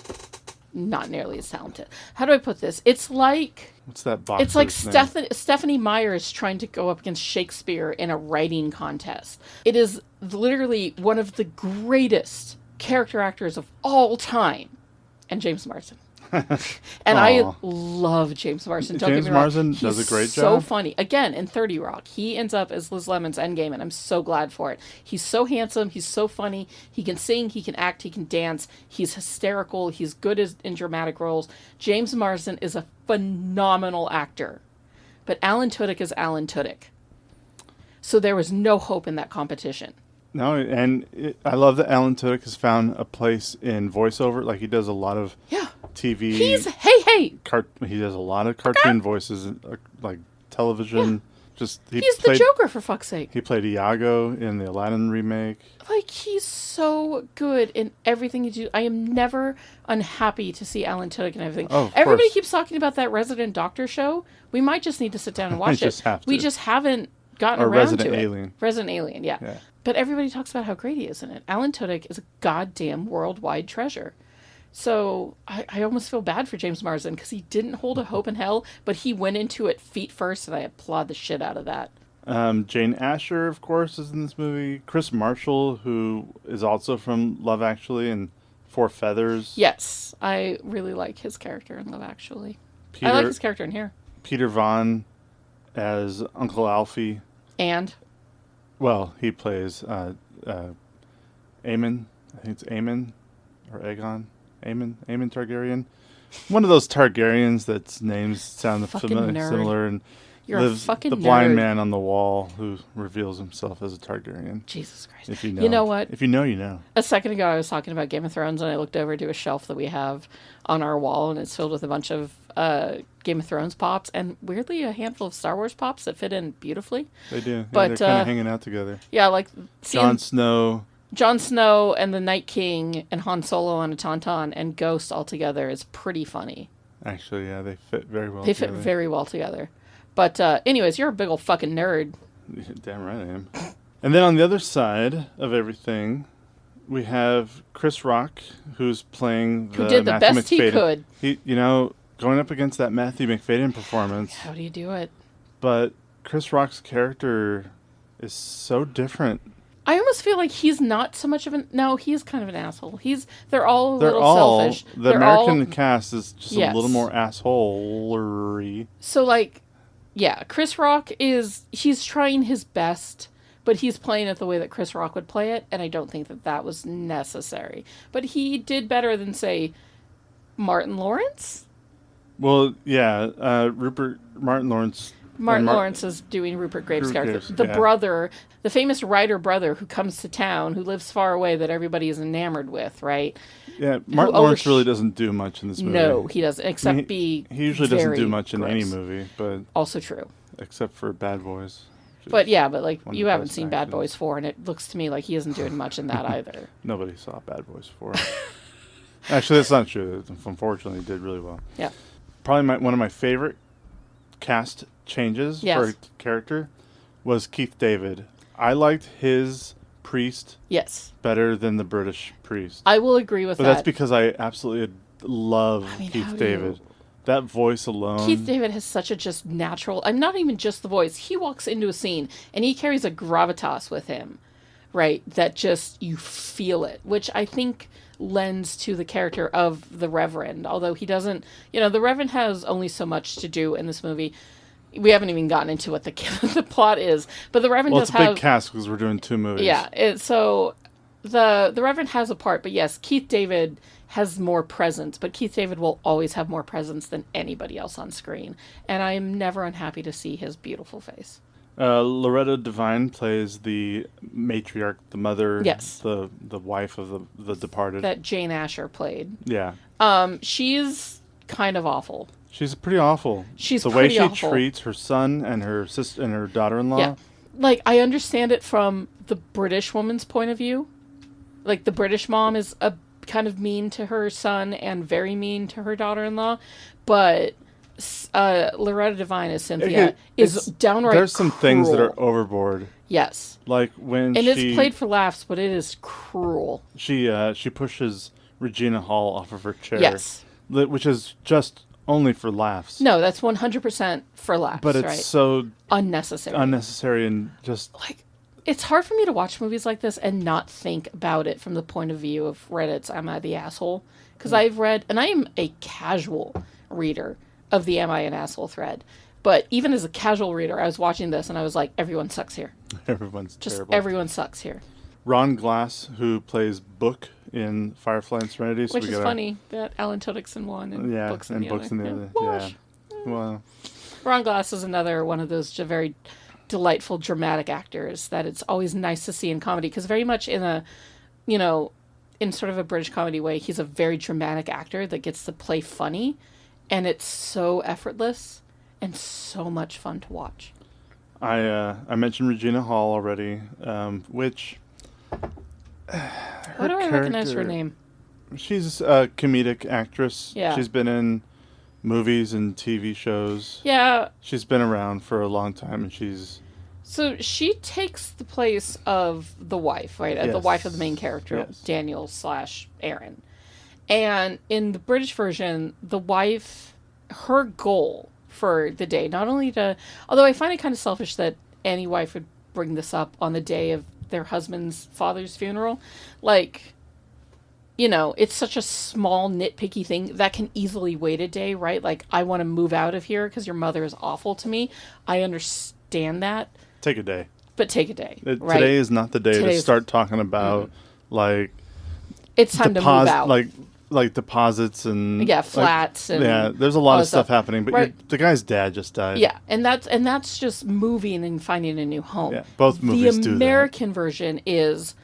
not nearly as talented. How do I put this? It's like... What's that box? It's like Stephanie Meyer's trying to go up against Shakespeare in a writing contest. It is literally one of the greatest character actors of all time. And James Marsden. And I love James Marsden. Don't get me wrong. James Marsden does a great job. He's so funny. Again, in 30 Rock, he ends up as Liz Lemon's Endgame, and I'm so glad for it. He's so handsome. He's so funny. He can sing. He can act. He can dance. He's hysterical. He's good in dramatic roles. James Marsden is a phenomenal actor. But Alan Tudyk is Alan Tudyk. So there was no hope in that competition. No, and I love that Alan Tudyk has found a place in voiceover. Like, he does a lot of TV. He does a lot of cartoon voices, like television. Yeah. He's the Joker, for fuck's sake. He played Iago in the Aladdin remake. Like, he's so good in everything he do. I am never unhappy to see Alan Tudyk and everything. Oh, Everybody keeps talking about that Resident Doctor show. We might just need to sit down and watch it. We just haven't gotten around to it. Resident Alien, yeah. But everybody talks about how great he is in it. Alan Tudyk is a goddamn worldwide treasure. So I almost feel bad for James Marsden because he didn't hold a hope in hell, but he went into it feet first, and I applaud the shit out of that. Jane Asher, of course, is in this movie. Chris Marshall, who is also from Love Actually and Four Feathers. Yes, I really like his character in Love Actually. I like his character in here. Peter Vaughn as Uncle Alfie. And? Well, he plays Aemon. I think it's Aemon or Aegon. Aemon Targaryen. One of those Targaryens that's names sound similar and You're lives a fucking the blind nerd. Man on the wall who reveals himself as a Targaryen. Jesus Christ. If you know. You know what? If you know, you know. A second ago, I was talking about Game of Thrones, and I looked over to a shelf that we have on our wall, and it's filled with a bunch of Game of Thrones pops, and weirdly, a handful of Star Wars pops that fit in beautifully. They do. Yeah, but they're kind of hanging out together. Yeah, like Jon Snow and the Night King and Han Solo on a Tauntaun and Ghost all together is pretty funny. Actually, yeah, they fit very well They together. fit very well together. But anyways, you're a big old fucking nerd. Damn right I am. And then on the other side of everything, we have Chris Rock, who's playing Who did the Matthew best McFadden. he could. He, going up against that Matthew McFadden performance. How do you do it? But Chris Rock's character is so different. I almost feel like he's not so much of an... No, he's kind of an asshole. They're all a little selfish. The American cast is just a little more assholery. So, like, yeah, Chris Rock he's trying his best, but he's playing it the way that Chris Rock would play it, and I don't think that was necessary. But he did better than, say, Martin Lawrence? Well, yeah, Martin Lawrence... Lawrence is doing Rupert Graves' character. The brother, the famous writer brother who comes to town, who lives far away that everybody is enamored with, right? Yeah, Martin Lawrence really doesn't do much in this movie. No, he doesn't, except he usually doesn't do much in any movie, but... Also true. Except for Bad Boys. But like, you haven't seen Bad Boys 4, and it looks to me like he isn't doing much in that either. Nobody saw Bad Boys 4. Actually, that's not true. Unfortunately, he did really well. Yeah. Probably one of my favorite cast changes for a character was Keith David. I liked his priest better than the British priest. I will agree with that. But that's because I absolutely love Keith David. That voice alone. Keith David has such a just natural... I'm not even just the voice. He walks into a scene and he carries a gravitas with him, right? That just, you feel it, which I think lends to the character of the Reverend. Although he doesn't... the Reverend has only so much to do in this movie. We haven't even gotten into what the plot is, but the Reverend does have... Well, it's a big cast because we're doing 2 movies. Yeah, so the Reverend has a part, but yes, Keith David has more presence, but Keith David will always have more presence than anybody else on screen, and I am never unhappy to see his beautiful face. Loretta Devine plays the matriarch, the mother, the wife of the departed. That Jane Asher played. Yeah. She's kind of awful. She's pretty awful. The way she treats her son and her sister and her daughter-in-law. Yeah. Like, I understand it from the British woman's point of view. Like, the British mom is a kind of mean to her son and very mean to her daughter-in-law, but Loretta Devine as Cynthia is downright There's some cruel. things that are overboard. Yes. Like when it's played for laughs, but it is cruel. She pushes Regina Hall off of her chair. Yes. which is just only for laughs. No, that's 100% for laughs, but it's right? so unnecessary and just like it's hard for me to watch movies like this and not think about it from the point of view of Reddit's "Am I the Asshole?" Because I've read, and I am a casual reader of the "Am I an Asshole?" thread. But even as a casual reader, I was watching this and I was like, everyone sucks here. Everyone's just terrible. Everyone sucks here. Ron Glass, who plays Book in Firefly and Serenity. Which is funny that Alan Tudyk's in one and Book's in the other. Yeah. Well, Ron Glass is another one of those very delightful dramatic actors that it's always nice to see in comedy, because very much in a, in sort of a British comedy way, he's a very dramatic actor that gets to play funny, and it's so effortless and so much fun to watch. I mentioned Regina Hall already, which... Why do I recognize her name? She's a comedic actress. Yeah. She's been in movies and TV shows. Yeah. She's been around for a long time, and she's... So she takes the place of the wife, right? Yes. The wife of the main character, yes. Daniel/Aaron. And in the British version, the wife, her goal for the day, not only to... Although I find it kind of selfish that any wife would bring this up on the day of their husband's father's funeral. Like, it's such a small nitpicky thing that can easily wait a day, right? Like, I want to move out of here because your mother is awful to me. I understand that. Take a day. But take a day, right? Today is not the day to start talking about, like... It's time to move out. Like deposits and... Yeah, flats and... Yeah, there's a lot of stuff happening, but right. The guy's dad just died. Yeah, and that's just moving and finding a new home. Yeah, both movies do that. The American version is,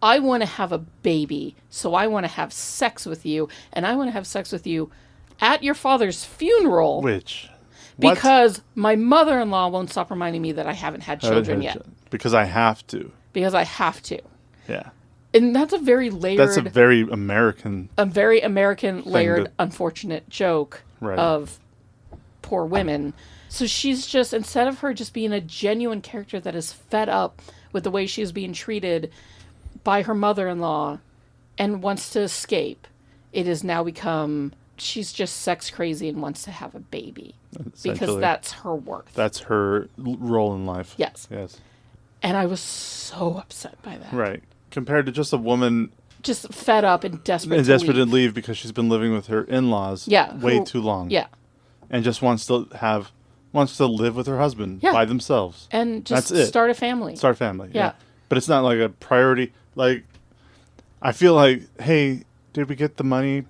I want to have a baby, so I want to have sex with you, and I want to have sex with you at your father's funeral. Because my mother-in-law won't stop reminding me that I haven't had children yet. Because I have to. Yeah. And that's a very layered... That's a very American... A very American layered, unfortunate joke of poor women. So she's just, instead of her just being a genuine character that is fed up with the way she's being treated by her mother-in-law and wants to escape, it has now become... She's just sex crazy and wants to have a baby. Because that's her worth. That's her role in life. Yes. And I was so upset by that. Right. Compared to just a woman... Just fed up and desperate to leave because she's been living with her in-laws way too long. Yeah. And just wants to live with her husband by themselves. And just start a family. Yeah. But it's not like a priority. Like, I feel like, hey, did we get the money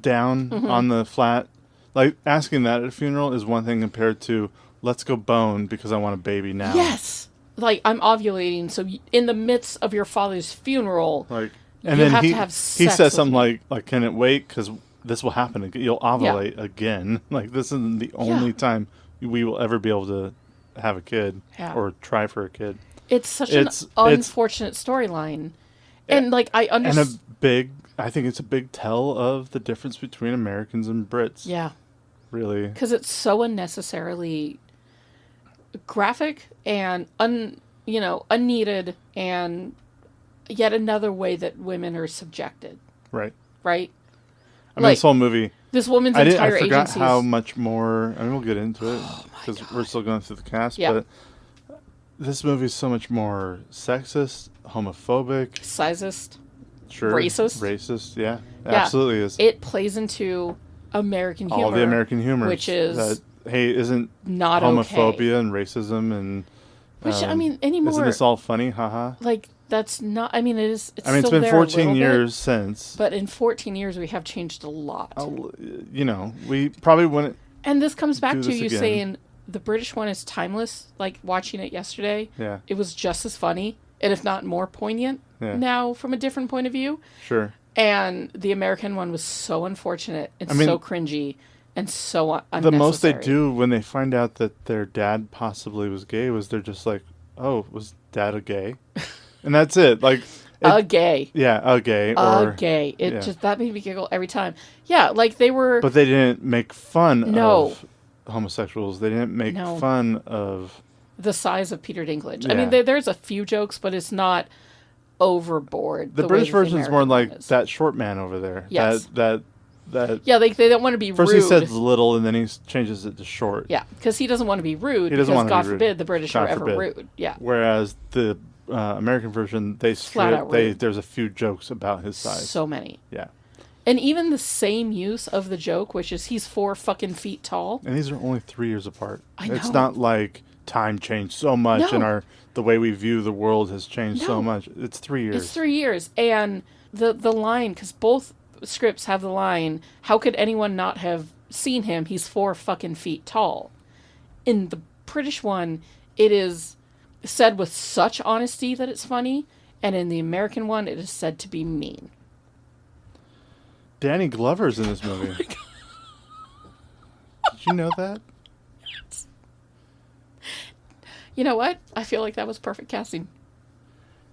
down on the flat? Like, asking that at a funeral is one thing compared to, let's go bone because I want a baby now. Yes. Like, I'm ovulating, so in the midst of your father's funeral, and you then have to have sex. He says something like, can it wait? Because this will happen again. You'll ovulate again. Like, this isn't the only time we will ever be able to have a kid or try for a kid. It's such an unfortunate storyline. And, like, I understand. I think it's a big tell of the difference between Americans and Brits. Yeah. Really. Because it's so unnecessarily graphic and unneeded, and yet another way that women are subjected. Right. I mean, this whole movie. This woman's entire agency. I forgot how much more. I mean, we'll get into it because we're still going through the cast. Yeah. But this movie is so much more sexist, homophobic, sizist, racist. Yeah, absolutely is. It plays into American humor. All the American humor, which is isn't not homophobia and racism and. Which I mean, anymore. Isn't this all funny? Haha. Like, that's not. I mean, it is. It's been 14 years since. But in 14 years, we have changed a lot. We probably wouldn't. And this comes back to you saying the British one is timeless. Like, watching it yesterday, it was just as funny, and if not more poignant. Now, from a different point of view. Sure. And the American one was so unfortunate and so cringy. And so unnecessary. The most they do when they find out that their dad possibly was gay was they're just like, oh, was dad a gay? And that's it. Like a gay. Yeah, a gay. Or, a gay. It just, that made me giggle every time. Yeah, like they were... But they didn't make fun of homosexuals. They didn't make fun of... The size of Peter Dinklage. Yeah. I mean, there's a few jokes, but it's not overboard. The British version is more like that short man over there. Yes. That that. Yeah, like they don't want to be First rude. he says little, and then he changes it to short. Yeah, because he doesn't want to be rude. He doesn't because want to God be rude. forbid the British God are ever forbid. rude. Yeah. Whereas the American version, they Flat out rude. there's a few jokes about his size. So many. Yeah. And even the same use of the joke, which is he's 4 fucking feet tall. And these are only 3 years apart. I know. It's not like time changed so much and the way we view the world has changed so much. It's 3 years. It's 3 years. And the line, because both scripts have the line, how could anyone not have seen him? He's 4 fucking feet tall. In the British one, it is said with such honesty that it's funny. And in the American one, it is said to be mean. Danny Glover's in this movie. Oh my God. Did you know that? You know what? I feel like that was perfect casting.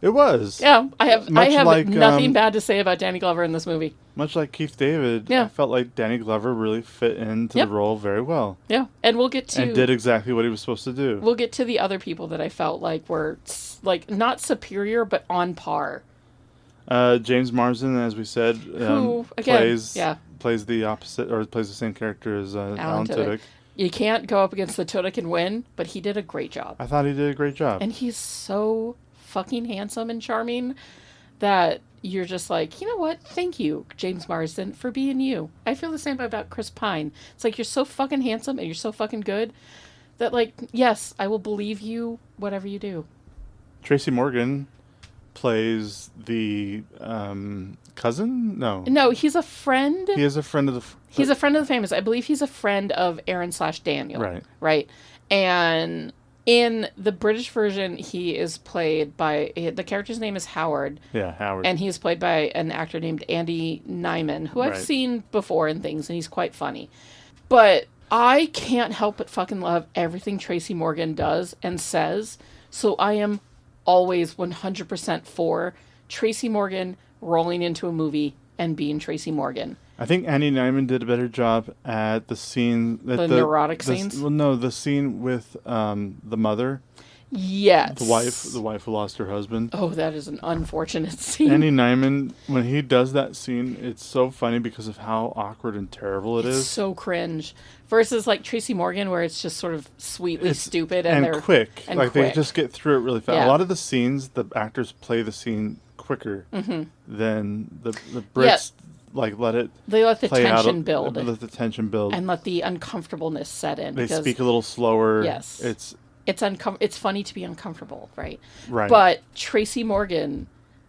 It was. Yeah, I have like, nothing bad to say about Danny Glover in this movie. Much like Keith David, Yeah. I felt like Danny Glover really fit into Yep. the role very well. Yeah, and we'll get to And did exactly what he was supposed to do. we'll get to the other people that I felt like were like not superior but on par. James Marsden, as we said, Who, again, plays the opposite, or plays the same character as Alan Tudyk. Tudyk. You can't go up against the Tudyk and win, but he did a great job. I thought he did a great job. And he's so fucking handsome and charming that you're just like, you know what? Thank you, James Marsden, for being you. I feel the same about Chris Pine. It's like you're so fucking handsome and you're so fucking good that, like, yes, I will believe you whatever you do. Tracy Morgan plays the cousin? No, he's a friend. He is a friend of the... He's a friend of the famous. I believe he's a friend of Aaron/Daniel. Right. Right. And in the British version, he is played by... The character's name is Howard. Yeah, Howard. And he's played by an actor named Andy Nyman, who I've Right. seen before in things, and he's quite funny. But I can't help but fucking love everything Tracy Morgan does and says, so I am always 100% for Tracy Morgan rolling into a movie and being Tracy Morgan. I think Andy Nyman did a better job at the scene... The neurotic scenes? Well, no, the scene with the mother. Yes. The wife who lost her husband. Oh, that is an unfortunate scene. Andy Nyman, when he does that scene, it's so funny because of how awkward and terrible it is. So cringe. Versus like Tracy Morgan, where it's just sort of sweetly stupid and they're quick. and like quick. they just get through it really fast. Yeah. A lot of the scenes, the actors play the scene quicker than the Brits. Like they let the play out tension build. Let the tension build. And let the uncomfortableness set in. They because speak a little slower. Yes. It's funny to be uncomfortable, right? Right. But Tracy Morgan,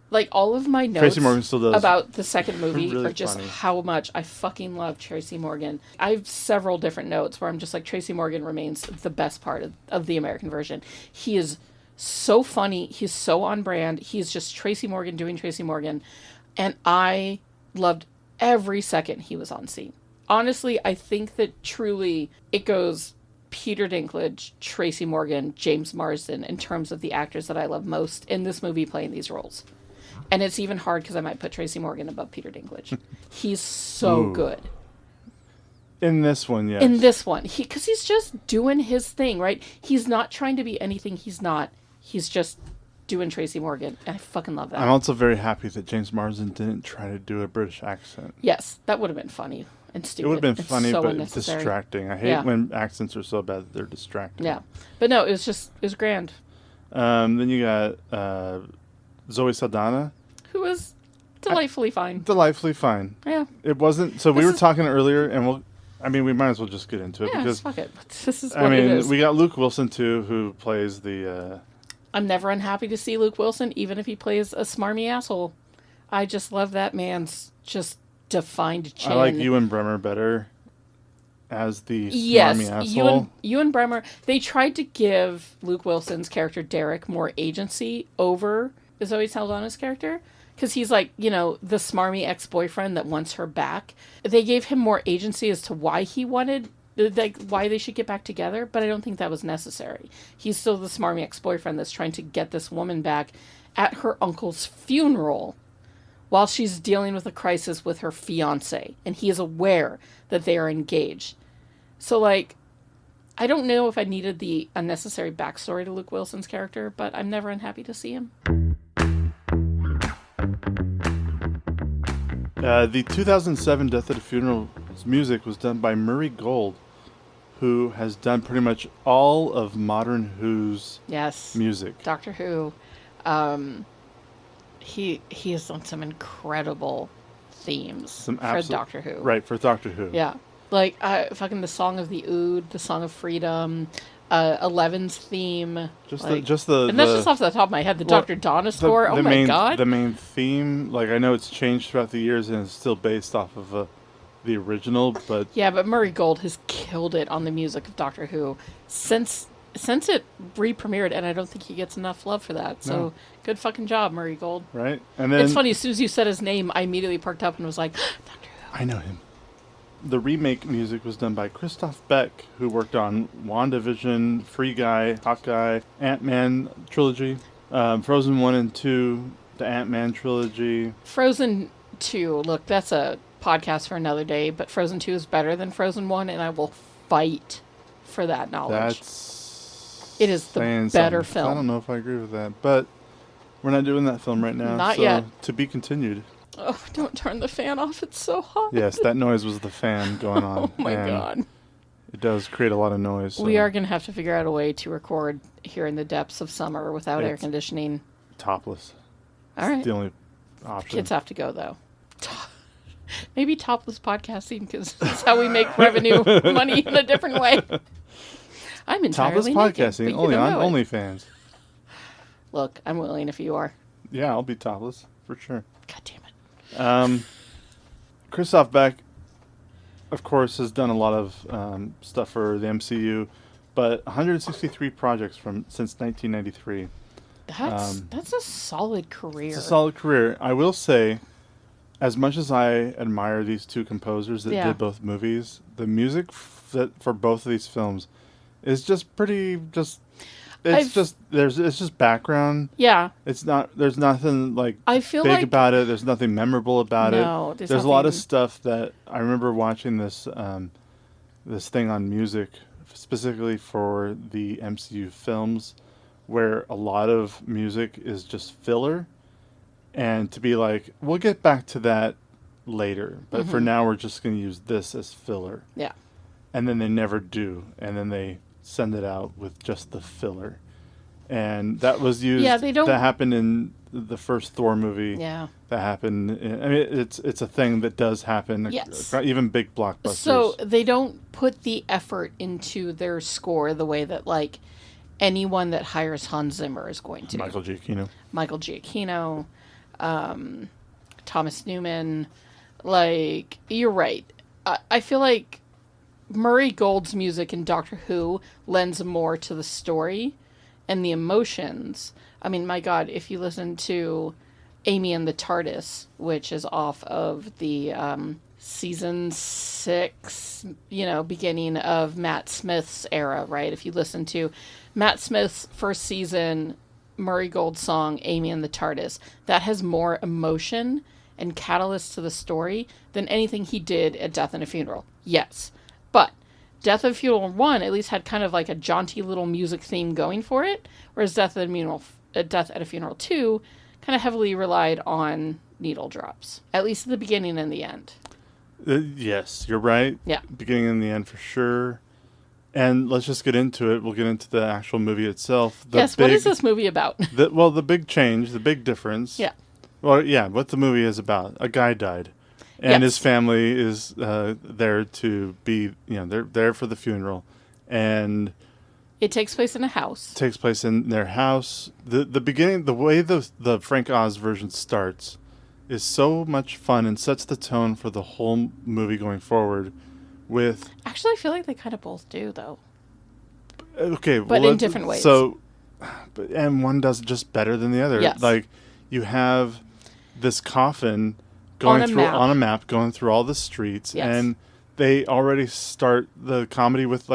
like all of my notes Tracy Morgan still does about the second movie really are just funny. how much I fucking love Tracy Morgan. I have several different notes where I'm just like, Tracy Morgan remains the best part of the American version. He is so funny. He's so on brand. He's just Tracy Morgan doing Tracy Morgan. And I loved every second he was on scene. Honestly, I think that truly it goes Peter Dinklage, Tracy Morgan, James Marsden in terms of the actors that I love most in this movie playing these roles. And it's even hard because I might put Tracy Morgan above Peter Dinklage. He's so good. In this one, yes. In this one. Because he's just doing his thing, right? He's not trying to be anything he's not. He's just doing Tracy Morgan. And I fucking love that. I'm also very happy that James Marsden didn't try to do a British accent. Yes, that would have been funny and stupid. It would have been It's funny, so but unnecessary. distracting. I hate when accents are so bad that they're distracting. Yeah. But no, it was grand. Then you got Zoe Saldana. Who was delightfully fine. Delightfully fine. Yeah. It wasn't... So we were talking earlier, and we might as well just get into it. Yeah, because fuck it. This is what it is. we got Luke Wilson, too, who plays the... I'm never unhappy to see Luke Wilson, even if he plays a smarmy asshole. I just love that man's just defined chin. I like Ewan Bremer better as the smarmy asshole. Ewan Bremer. They tried to give Luke Wilson's character Derek more agency over Zoe Saldana's character. Because he's like, the smarmy ex-boyfriend that wants her back. They gave him more agency as to why he wanted... like why they should get back together, but I don't think that was necessary. He's still the smarmy ex-boyfriend that's trying to get this woman back at her uncle's funeral while she's dealing with a crisis with her fiance, and he is aware that they are engaged. So, like, I don't know if I needed the unnecessary backstory to Luke Wilson's character, but I'm never unhappy to see him. The 2007 Death at a Funeral's music was done by Murray Gold, who has done pretty much all of modern Who's music. Doctor Who. He has done some incredible themes for Doctor Who. Right, for Doctor Who. Yeah. Like, fucking the Song of the Ood, the Song of Freedom, Eleven's theme. And that's just off the top of my head. The Dr. Donna score. Oh my god. The main theme, like, I know it's changed throughout the years and it's still based off of the original, but... Yeah, but Murray Gold has killed it on the music of Doctor Who since it re-premiered, and I don't think he gets enough love for that. So, good fucking job, Murray Gold. Right? And then... It's funny, as soon as you said his name, I immediately perked up and was like, Doctor Who. I know him. The remake music was done by Christoph Beck, who worked on WandaVision, Free Guy, Hawkeye, Ant-Man trilogy, Frozen 1 and 2, the Ant-Man trilogy. Frozen 2, look, that's a podcast for another day, but Frozen 2 is better than Frozen 1, and I will fight for that knowledge. It is the better film. I don't know if I agree with that, but we're not doing that film right now. Not yet. To be continued. Oh, don't turn the fan off. It's so hot. Yes, that noise was the fan going on. Oh, my God. It does create a lot of noise. So. We are going to have to figure out a way to record here in the depths of summer without air conditioning. Topless. All right. It's the only option. Kids have to go, though. Maybe topless podcasting, because that's how we make revenue money in a different way. I'm entirely topless podcasting, naked, only on OnlyFans. Look, I'm willing if you are. Yeah, I'll be topless, for sure. God damn it. Christoph Beck, of course, has done a lot of stuff for the MCU, but 163 projects since 1993. That's a solid career. It's a solid career. I will say, as much as I admire these two composers that did both movies, the music for both of these films is just pretty it's just background. Yeah. It's not. There's nothing I feel big like about it. There's nothing memorable about it. There's a lot of nothing... stuff that I remember watching this this thing on music specifically for the MCU films, where a lot of music is just filler, and to be like, we'll get back to that later, but for now we're just going to use this as filler. Yeah. And then they never do, and then they send it out with just the filler, and that was used. Yeah, they don't. That happened in the first Thor movie. Yeah, that happened. I mean, it's a thing that does happen. Yes, even big blockbusters. So they don't put the effort into their score the way that like anyone that hires Hans Zimmer is going to. Michael Giacchino, Thomas Newman. Like, you're right. I feel like Murray Gold's music in Doctor Who lends more to the story and the emotions. I mean, my God, if you listen to Amy and the TARDIS, which is off of the season 6, beginning of Matt Smith's era, right? If you listen to Matt Smith's first season, Murray Gold song, Amy and the TARDIS, that has more emotion and catalyst to the story than anything he did at Death and a Funeral. Yes. But Death at a Funeral 1 at least had kind of like a jaunty little music theme going for it, whereas Death at a Funeral 2 kind of heavily relied on needle drops, at least at the beginning and the end. Yes, you're right. Yeah. Beginning and the end for sure. And let's just get into it. We'll get into the actual movie itself. What is this movie about? The big change, the big difference. Yeah. Well, yeah, what the movie is about. A guy died. And his family is there to be, they're there for the funeral. And it takes place in a house. It takes place in their house. The beginning, the way the Frank Oz version starts is so much fun and sets the tone for the whole movie going forward with... Actually, I feel like they kind of both do, though. Okay. But in different ways. So, and one does it just better than the other. Yes. Like, you have this coffin... going through all the streets, and they already start the comedy with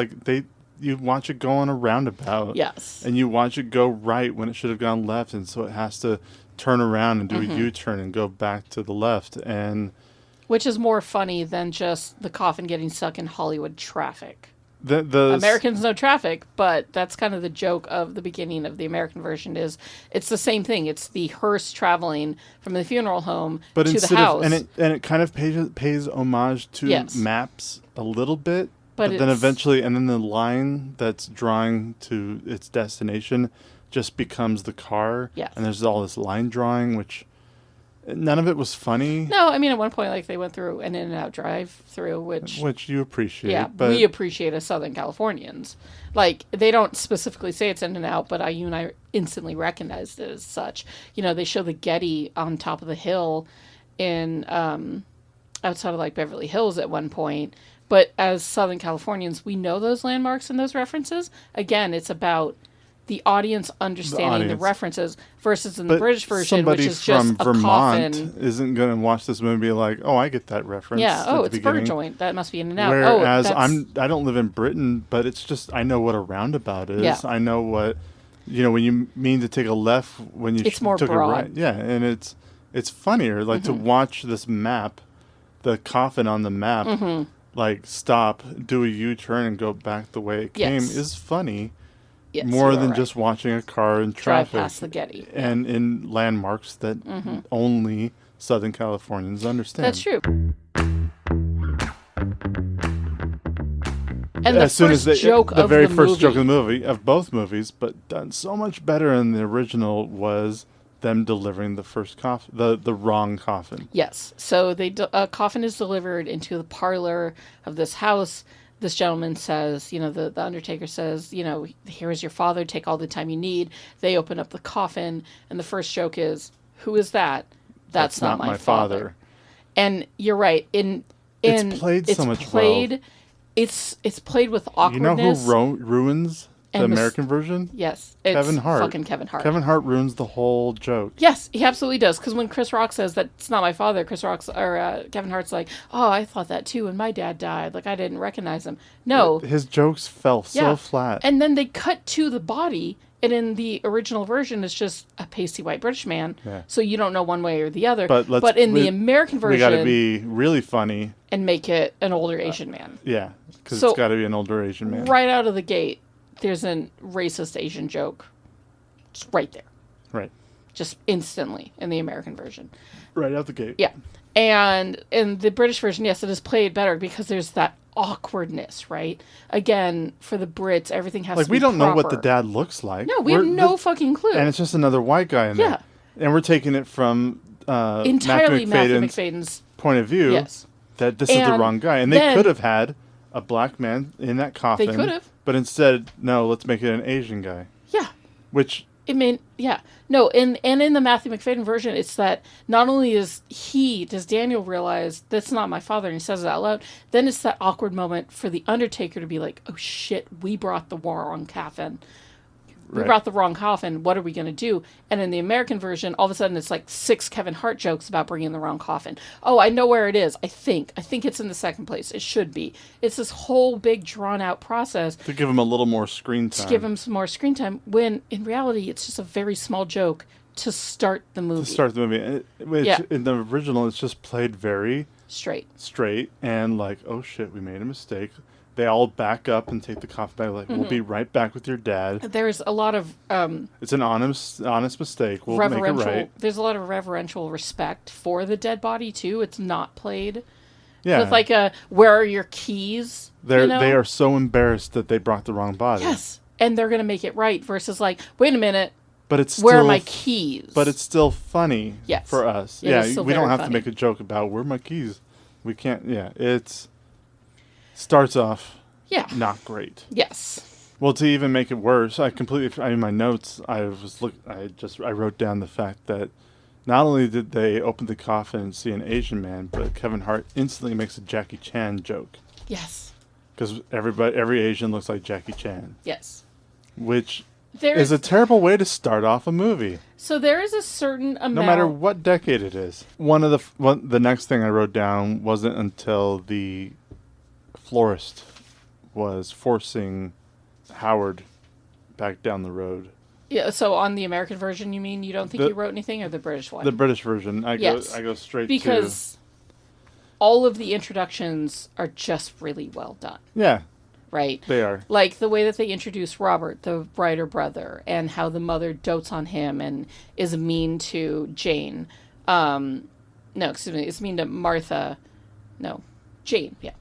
you watch it go on a roundabout, and you watch it go right when it should have gone left, and so it has to turn around and do a U-turn and go back to the left, and which is more funny than just the coffin getting stuck in Hollywood traffic. The Americans know traffic, but that's kind of the joke of the beginning of the American version is it's the same thing. It's the hearse traveling from the funeral home to the house. And it kind of pays homage to maps a little bit, but then eventually, and then the line that's drawing to its destination just becomes the car. Yes. And there's all this line drawing, which none of it was funny. No, I mean, at one point, like, they went through an In-N-Out drive-through, which you appreciate. Yeah, but we appreciate as Southern Californians. Like, they don't specifically say it's In-N-Out, but you and I instantly recognized it as such. You know, they show the Getty on top of the hill in outside of, like, Beverly Hills at one point. But as Southern Californians, we know those landmarks and those references. Again, it's about the audience understanding the references versus in the British version, which is just a Vermont coffin. Isn't going to watch this movie and be like, oh, I get that reference. Yeah. Oh, it's beginning. Burger Joint. That must be In-N-Out. Whereas I don't live in Britain, but it's just I know what a roundabout is. Yeah. I know what when you mean to take a left when you it's more took broad. a right. Yeah, and it's funnier like to watch this map, the coffin on the map, like stop, do a U-turn, and go back the way it came is funny. Yes, more than just watching a car in traffic. Drive past the Getty. And in landmarks that only Southern Californians understand. That's true. And the as soon as joke the of very the first movie. joke of the movie, of both movies, but done so much better in the original, was them delivering the first coffin, the wrong coffin. Yes. So a coffin is delivered into the parlor of this house. This gentleman says, the undertaker says, here is your father, take all the time you need. They open up the coffin, and the first joke is, who is that? That's not my father. And you're right. It's played so much well. It's played with awkwardness. You know who ruins the American version? Yes. It's Kevin Hart. Fucking Kevin Hart. Kevin Hart ruins the whole joke. Yes, he absolutely does. Because when Chris Rock says that's not my father, Kevin Hart's like, oh, I thought that too, and my dad died. Like, I didn't recognize him. No. His jokes fell so flat. And then they cut to the body, and in the original version, it's just a pasty white British man. Yeah. So you don't know one way or the other. But in the American version, we got to be really funny and make it an older Asian man. Yeah, because it's got to be an older Asian man. Right out of the gate, there's a racist Asian joke. Just right there. Right. Just instantly in the American version. Right out the gate. Yeah. And in the British version, yes, it is played better because there's that awkwardness, right? Again, for the Brits, everything has to be we don't proper. know what the dad looks like. No, we have no fucking clue. And it's just another white guy in there. And we're taking it from entirely Matthew McFadden's point of view. Yes. That this is the wrong guy. And they could have had a black man in that coffin. They could have. But instead, no, let's make it an Asian guy. Yeah. Which... No, and in the Matthew McFadden version, it's that not only does Daniel realize that's not my father, and he says it out loud, then it's that awkward moment for the Undertaker to be like, oh shit, we brought the wrong coffin. We brought the wrong coffin. What are we going to do? And in the American version, all of a sudden it's like 6 Kevin Hart jokes about bringing the wrong coffin. Oh, I know where it is. I think it's in the second place. It should be. It's this whole big drawn out process. To give him a little more screen time. To give him some more screen time when in reality it's just a very small joke to start the movie. Which in the original it's just played very straight and like, oh shit, we made a mistake. They all back up and take the coffin back. Like, we'll be right back with your dad. There's a lot of... it's an honest mistake. We'll make it right. There's a lot of reverential respect for the dead body, too. It's not played with like a, where are your keys? They are so embarrassed that they brought the wrong body. Yes. And they're going to make it right versus like, wait a minute. But it's where are my keys? But it's still funny for us. We don't have to make a joke about where are my keys. We can't. Yeah, it's... Starts off not great. Yes. Well, to even make it worse, in my notes, I wrote down the fact that not only did they open the coffin and see an Asian man, but Kevin Hart instantly makes a Jackie Chan joke. Yes. Because every Asian looks like Jackie Chan. Yes. Which is a terrible way to start off a movie. So there is a certain amount... No matter what decade it is. The next thing I wrote down wasn't until the florist was forcing Howard back down the road. Yeah, so on the American version, you mean you don't think you wrote anything, or the British one? The British version. I go straight because all of the introductions are just really well done. Yeah. right? They are. Like the way that they introduce Robert, the writer brother, and how the mother dotes on him and is mean to Jane. No, excuse me, is mean to Martha. No, Jane, yeah.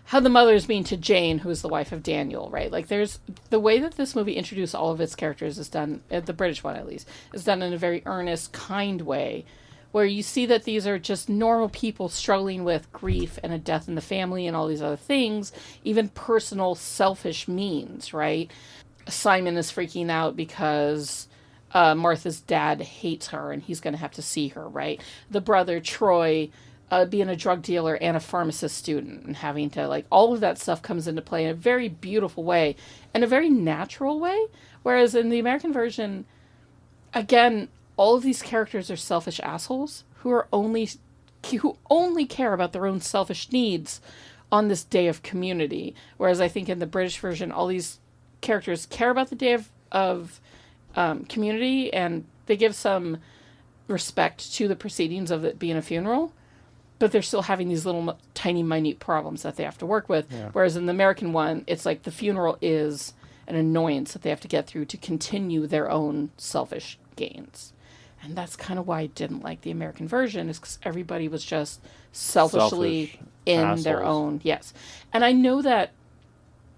How the mother is mean to Jane, who is the wife of Daniel, right? Like, there's the way that this movie introduced all of its characters is done, the British one at least, is done in a very earnest, kind way, where you see that these are just normal people struggling with grief and a death in the family and all these other things, even personal, selfish means, right? Simon is freaking out because Martha's dad hates her and he's going to have to see her, right? The brother, Troy, being a drug dealer and a pharmacist student and having to, like, all of that stuff comes into play in a very beautiful way and a very natural way. Whereas in the American version, again, all of these characters are selfish assholes who only care about their own selfish needs on this day of community. Whereas I think in the British version, all these characters care about the day of community, and they give some respect to the proceedings of it being a funeral. But they're still having these little tiny, minute problems that they have to work with. Yeah. Whereas in the American one, it's like the funeral is an annoyance that they have to get through to continue their own selfish gains. And that's kind of why I didn't like the American version, is because everybody was just selfish in assholes. Their own. Yes. And I know that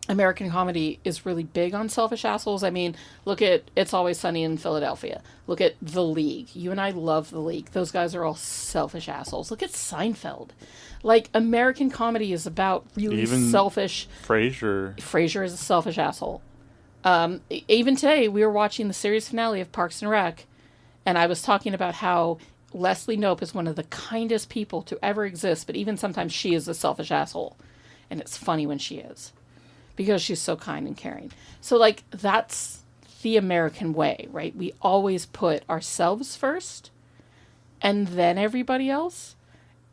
American comedy is really big on selfish assholes. I mean, look at It's Always Sunny in Philadelphia. Look at The League. You and I love The League. Those guys are all selfish assholes. Look at Seinfeld. Like, American comedy is about really even selfish... Frasier is a selfish asshole. Even today, we were watching the series finale of Parks and Rec, and I was talking about how Leslie Knope is one of the kindest people to ever exist, but even sometimes she is a selfish asshole. And it's funny when she is, because she's so kind and caring. So, like, that's the American way, right? We always put ourselves first and then everybody else.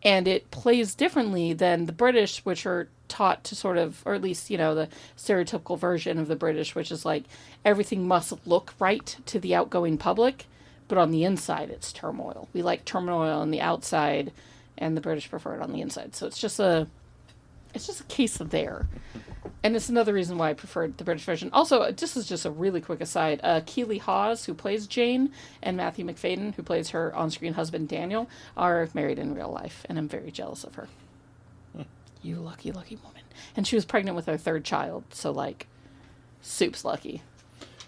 And it plays differently than the British, which are taught to sort of, or at least, you know, the stereotypical version of the British, which is like everything must look right to the outgoing public, but on the inside it's turmoil. We like turmoil on the outside, and the British prefer it on the inside. So it's just a case there. And it's another reason why I preferred the British version. Also, this is just a really quick aside. Keely Hawes, who plays Jane, and Matthew McFadden, who plays her on-screen husband, Daniel, are married in real life, and I'm very jealous of her. You lucky, lucky woman. And she was pregnant with her third child, so, like, soup's lucky.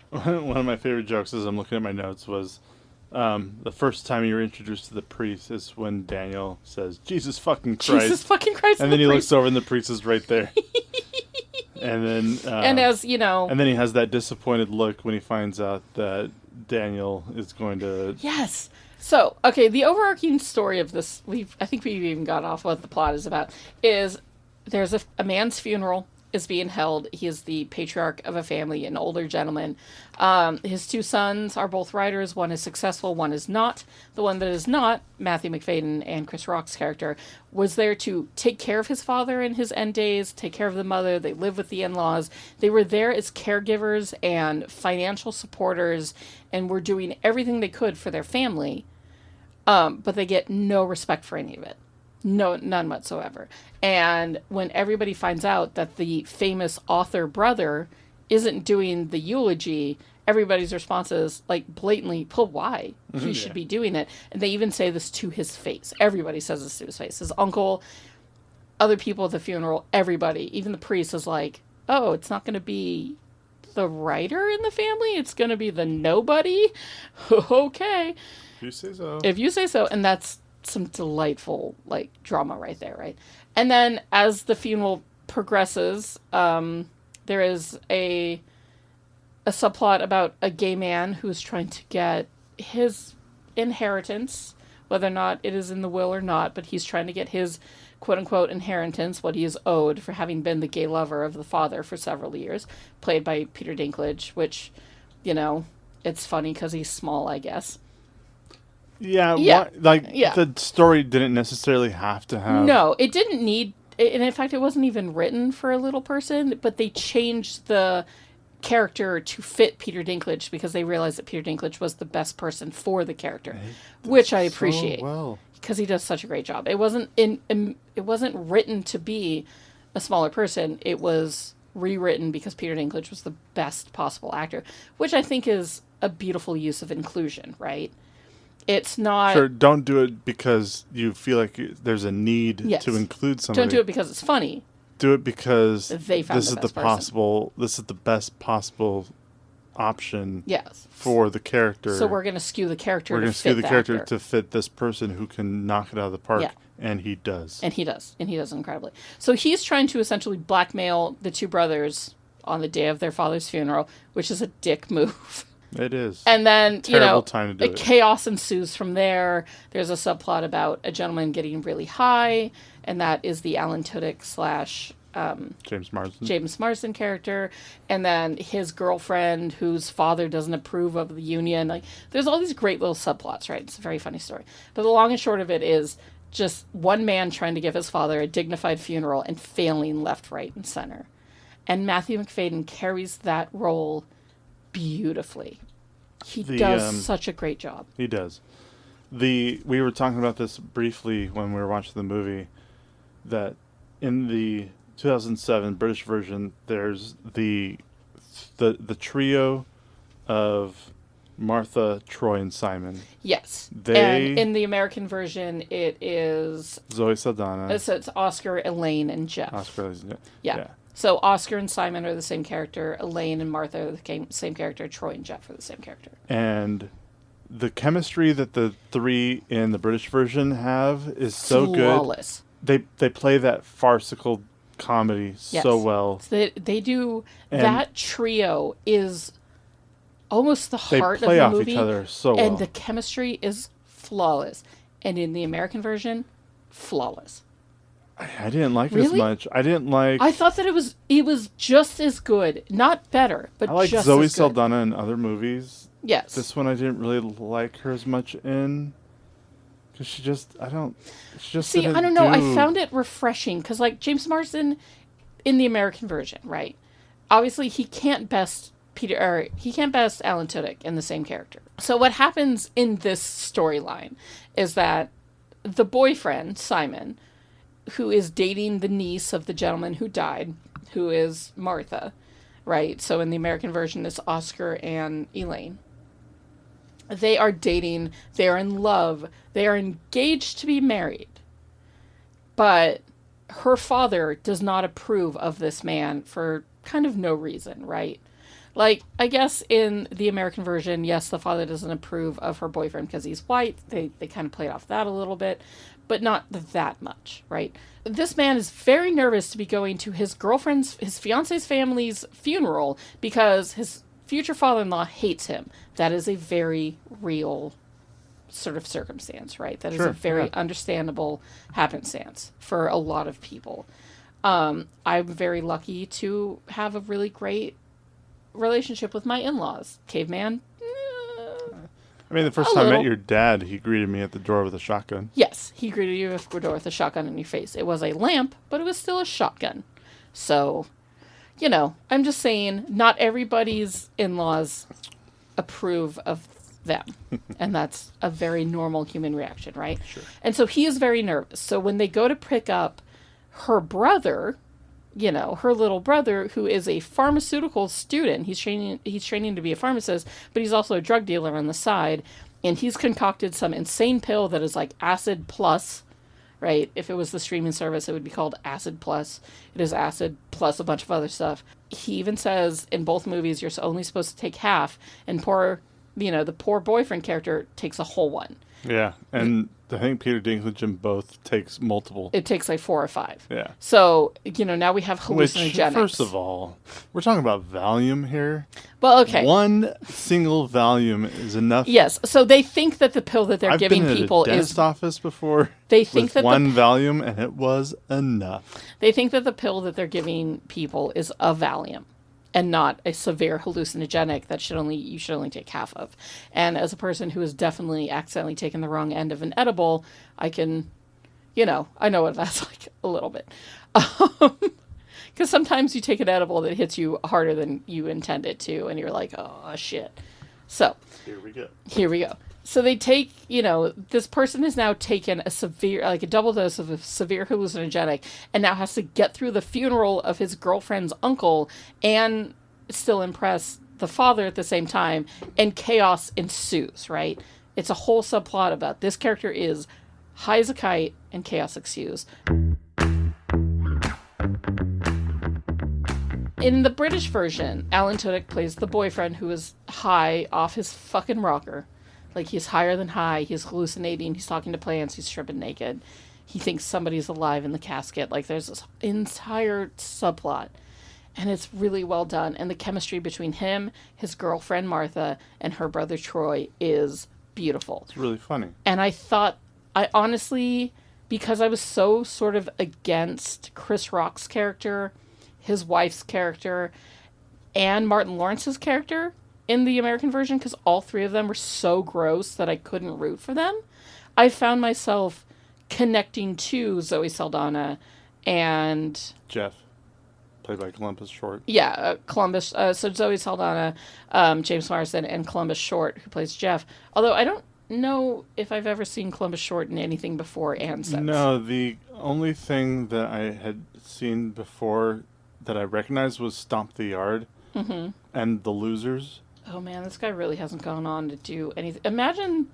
One of my favorite jokes as I'm looking at my notes was the first time you were introduced to the priest is when Daniel says, Jesus fucking Christ. Jesus fucking Christ. And then he looks over and the priest is right there. And then, and as you know, and then he has that disappointed look when he finds out that Daniel is going to. Yes. So, okay, the overarching story of this, I think we've even got off what the plot is about, is there's a man's funeral is being held. He is the patriarch of a family, an older gentleman. His two sons are both writers. One is successful, one is not. The one that is not, Matthew McFadden and Chris Rock's character, was there to take care of his father in his end days, take care of the mother. They live with the in-laws. They were there as caregivers and financial supporters and were doing everything they could for their family, but they get no respect for any of it. No, none whatsoever. And when everybody finds out that the famous author brother isn't doing the eulogy, everybody's response is, like, blatantly, well, why? He should be doing it. And they even say this to his face. Everybody says this to his face. His uncle, other people at the funeral, everybody, even the priest is like, oh, it's not going to be the writer in the family? It's going to be the nobody? Okay. If you say so. If you say so. And that's some delightful, like, drama right there, right? And then as the funeral progresses, there is a subplot about a gay man who is trying to get his inheritance, whether or not it is in the will or not, but he's trying to get his quote-unquote inheritance, what he is owed for having been the gay lover of the father for several years, played by Peter Dinklage, which, you know, it's funny because he's small, I guess. Yeah, the story didn't necessarily have to have... No, it didn't need... And in fact, it wasn't even written for a little person, but they changed the character to fit Peter Dinklage because they realized that Peter Dinklage was the best person for the character, which I appreciate. So well. Because he does such a great job. It wasn't written to be a smaller person. It was rewritten because Peter Dinklage was the best possible actor, which I think is a beautiful use of inclusion, right? It's not... Sure, don't do it because you feel like there's a need to include somebody. Don't do it because it's funny. Do it because they found this is the best possible option for the character. So we're going to skew the character to fit this person who can knock it out of the park. Yeah. And he does. And he does incredibly. So he's trying to essentially blackmail the two brothers on the day of their father's funeral, which is a dick move. It is. And then, terrible time to do it. Chaos ensues from there. There's a subplot about a gentleman getting really high, and that is the Alan Tudyk / James Marsden character, and then his girlfriend whose father doesn't approve of the union. Like, there's all these great little subplots, right? It's a very funny story. But the long and short of it is just one man trying to give his father a dignified funeral and failing left, right, and center. And Matthew McFadden carries that role beautifully. He does such a great job. He does. We were talking about this briefly when we were watching the movie, that in the 2007 British version, there's the trio of Martha, Troy, and Simon. Yes. And in the American version, it is Zoe Saldana. It's Oscar, Elaine, and Jeff. Yeah. So Oscar and Simon are the same character. Elaine and Martha are the same character. Troy and Jeff are the same character. And the chemistry that the three in the British version have is so flawless. Good. They play that farcical comedy so well. So they do. And that trio is almost the heart of the movie. They play off each other so well. And the chemistry is flawless. And in the American version, flawless. I didn't like it as much. I thought that it was just as good, not better, but I like just Zoe as good. Saldana in other movies. Yes. This one I didn't really like her as much in, because she just I don't know. I found it refreshing because like James Marsden in the American version, right? Obviously he can't best Alan Tudyk in the same character. So what happens in this storyline is that the boyfriend Simon, who is dating the niece of the gentleman who died, who is Martha, right? So in the American version, it's Oscar and Elaine. They are dating. They are in love. They are engaged to be married. But her father does not approve of this man for kind of no reason, right? Like, I guess in the American version, yes, the father doesn't approve of her boyfriend because he's white. They kind of played off that a little bit, but not that much, right? This man is very nervous to be going to his fiance's family's funeral because his future father-in-law hates him. That is a very real sort of circumstance, right? That is a very understandable happenstance for a lot of people. I'm very lucky to have a really great relationship with my in-laws. Caveman. I mean, the first time I met your dad, he greeted me at the door with a shotgun. Yes, he greeted you at the door with a shotgun in your face. It was a lamp, but it was still a shotgun. So, I'm just saying, not everybody's in-laws approve of them. And that's a very normal human reaction, right? Sure. And so he is very nervous. So when they go to pick up her brother, her little brother, who is a pharmaceutical student, he's training to be a pharmacist, but he's also a drug dealer on the side, and he's concocted some insane pill that is like acid plus, right? If it was the streaming service, it would be called Acid Plus. It is acid plus a bunch of other stuff. He even says in both movies, you're only supposed to take half, and the poor boyfriend character takes a whole one. Yeah, and I think Peter Dinklage in both takes multiple. It takes like 4 or 5. Yeah. So, now we have hallucinogenics. Which, first of all, we're talking about Valium here. Well, okay. One single Valium is enough. Yes. So they think that the pill that they're giving people I've been at a dentist office before. They think with that one Valium, and it was enough. They think that the pill that they're giving people is a Valium, and not a severe hallucinogenic that you should only take half of. And as a person who has definitely accidentally taken the wrong end of an edible, I can, I know what that's like a little bit. Because sometimes you take an edible that hits you harder than you intend it to, and you're like, oh, shit. So. Here we go. So they take, this person has now taken a double dose of a severe hallucinogenic and now has to get through the funeral of his girlfriend's uncle and still impress the father at the same time, and chaos ensues, right? It's a whole subplot about this character is high as a kite and chaos ensues. In the British version, Alan Tudyk plays the boyfriend who is high off his fucking rocker. Like, he's higher than high, he's hallucinating, he's talking to plants, he's stripping naked. He thinks somebody's alive in the casket. Like, there's this entire subplot. And it's really well done. And the chemistry between him, his girlfriend Martha, and her brother Troy is beautiful. It's really funny. And I honestly, because I was so sort of against Chris Rock's character, his wife's character, and Martin Lawrence's character in the American version, because all three of them were so gross that I couldn't root for them, I found myself connecting to Zoe Saldana and Jeff, played by Columbus Short. Yeah, Columbus. So Zoe Saldana, James Marsden, and Columbus Short, who plays Jeff. Although I don't know if I've ever seen Columbus Short in anything before and since. No, the only thing that I had seen before that I recognized was Stomp the Yard and The Losers. Oh man, this guy really hasn't gone on to do anything. Imagine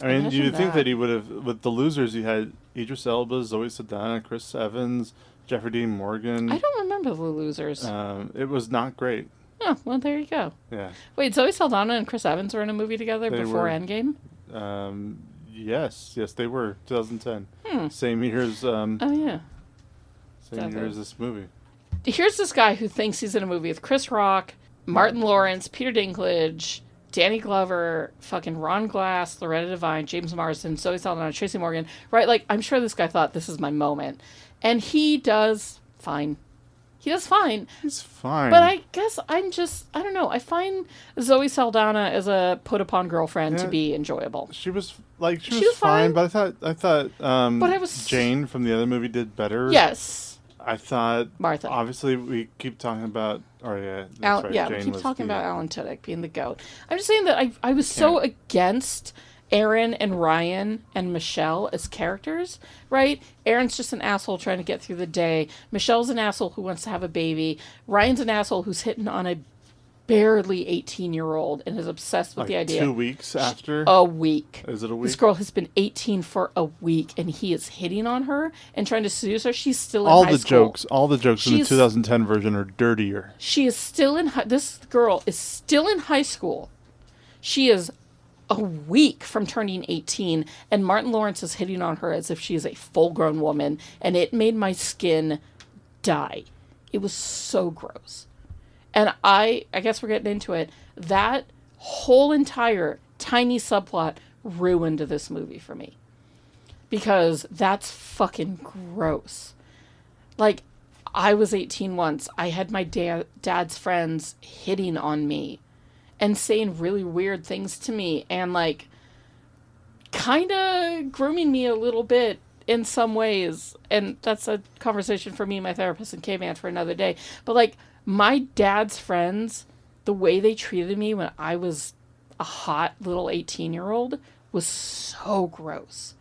you'd think that that he would have, with The Losers, he had Idris Elba, Zoe Saldana, Chris Evans, Jeffrey Dean Morgan. I don't remember The Losers. It was not great. Oh, well, there you go. Yeah. Wait, Zoe Saldana and Chris Evans were in a movie together before Endgame? Yes, they were. 2010. Same year as oh, yeah. Same year as this movie. Here's this guy who thinks he's in a movie with Chris Rock, Martin Lawrence, Peter Dinklage, Danny Glover, fucking Ron Glass, Loretta Devine, James Marsden, Zoe Saldana, Tracy Morgan, right? Like, I'm sure this guy thought this is my moment. And he does fine. He's fine. He's fine. But I guess I don't know. I find Zoe Saldana as a put-upon girlfriend to be enjoyable. She was fine, but I thought Jane from the other movie did better. Yes. I thought Martha. Obviously, we keep talking about. Oh yeah, that's right. Yeah, we keep talking about Alan Tudyk being the goat. I'm just saying that I was so against Aaron and Ryan and Michelle as characters, right? Aaron's just an asshole trying to get through the day. Michelle's an asshole who wants to have a baby. Ryan's an asshole who's hitting on a barely 18-year-old and is obsessed with the idea. 2 weeks after? A week. Is it a week? This girl has been 18 for a week, and he is hitting on her and trying to seduce her. She's still in high school. All the jokes in the 2010 version are dirtier. She is still in this girl is still in high school. She is a week from turning 18, and Martin Lawrence is hitting on her as if she is a full-grown woman, and it made my skin die. It was so gross. And I guess we're getting into it. That whole entire tiny subplot ruined this movie for me. Because that's fucking gross. Like, I was 18 once. I had my dad's friends hitting on me and saying really weird things to me and, like, kind of grooming me a little bit in some ways. And that's a conversation for me and my therapist and Caveman for another day. But, like, my dad's friends, the way they treated me when I was a hot little 18-year-old was so gross.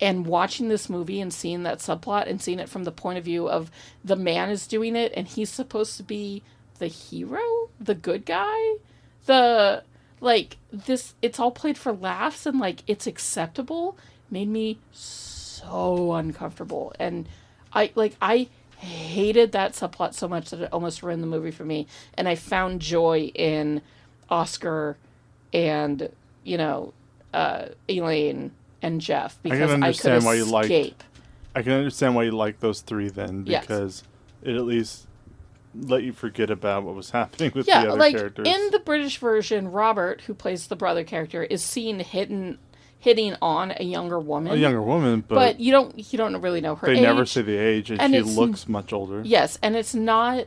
And watching this movie and seeing that subplot and seeing it from the point of view of the man is doing it and he's supposed to be the hero, the good guy, it's all played for laughs and, like, it's acceptable, made me so uncomfortable. And I hated that subplot so much that it almost ruined the movie for me. And I found joy in Oscar and, Elaine and Jeff because I could escape. I can understand why you like those three then, because it at least let you forget about what was happening with the other characters. In the British version, Robert, who plays the brother character, is seen hitting on a younger woman. But you don't really know her age. They never say the age, and she looks much older. Yes, and there's not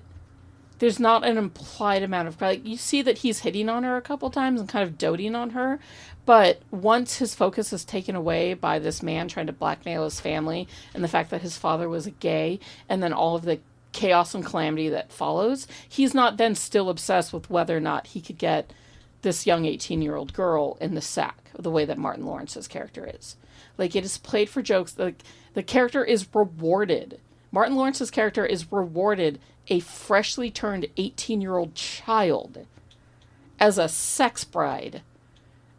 an implied amount of, like, you see that he's hitting on her a couple times and kind of doting on her, but once his focus is taken away by this man trying to blackmail his family and the fact that his father was a gay and then all of the chaos and calamity that follows, he's not then still obsessed with whether or not he could get this young 18-year-old girl in the sack, the way that Martin Lawrence's character is. Like, it is played for jokes. Like, the character is rewarded. Martin Lawrence's character is rewarded a freshly turned 18-year-old child as a sex bride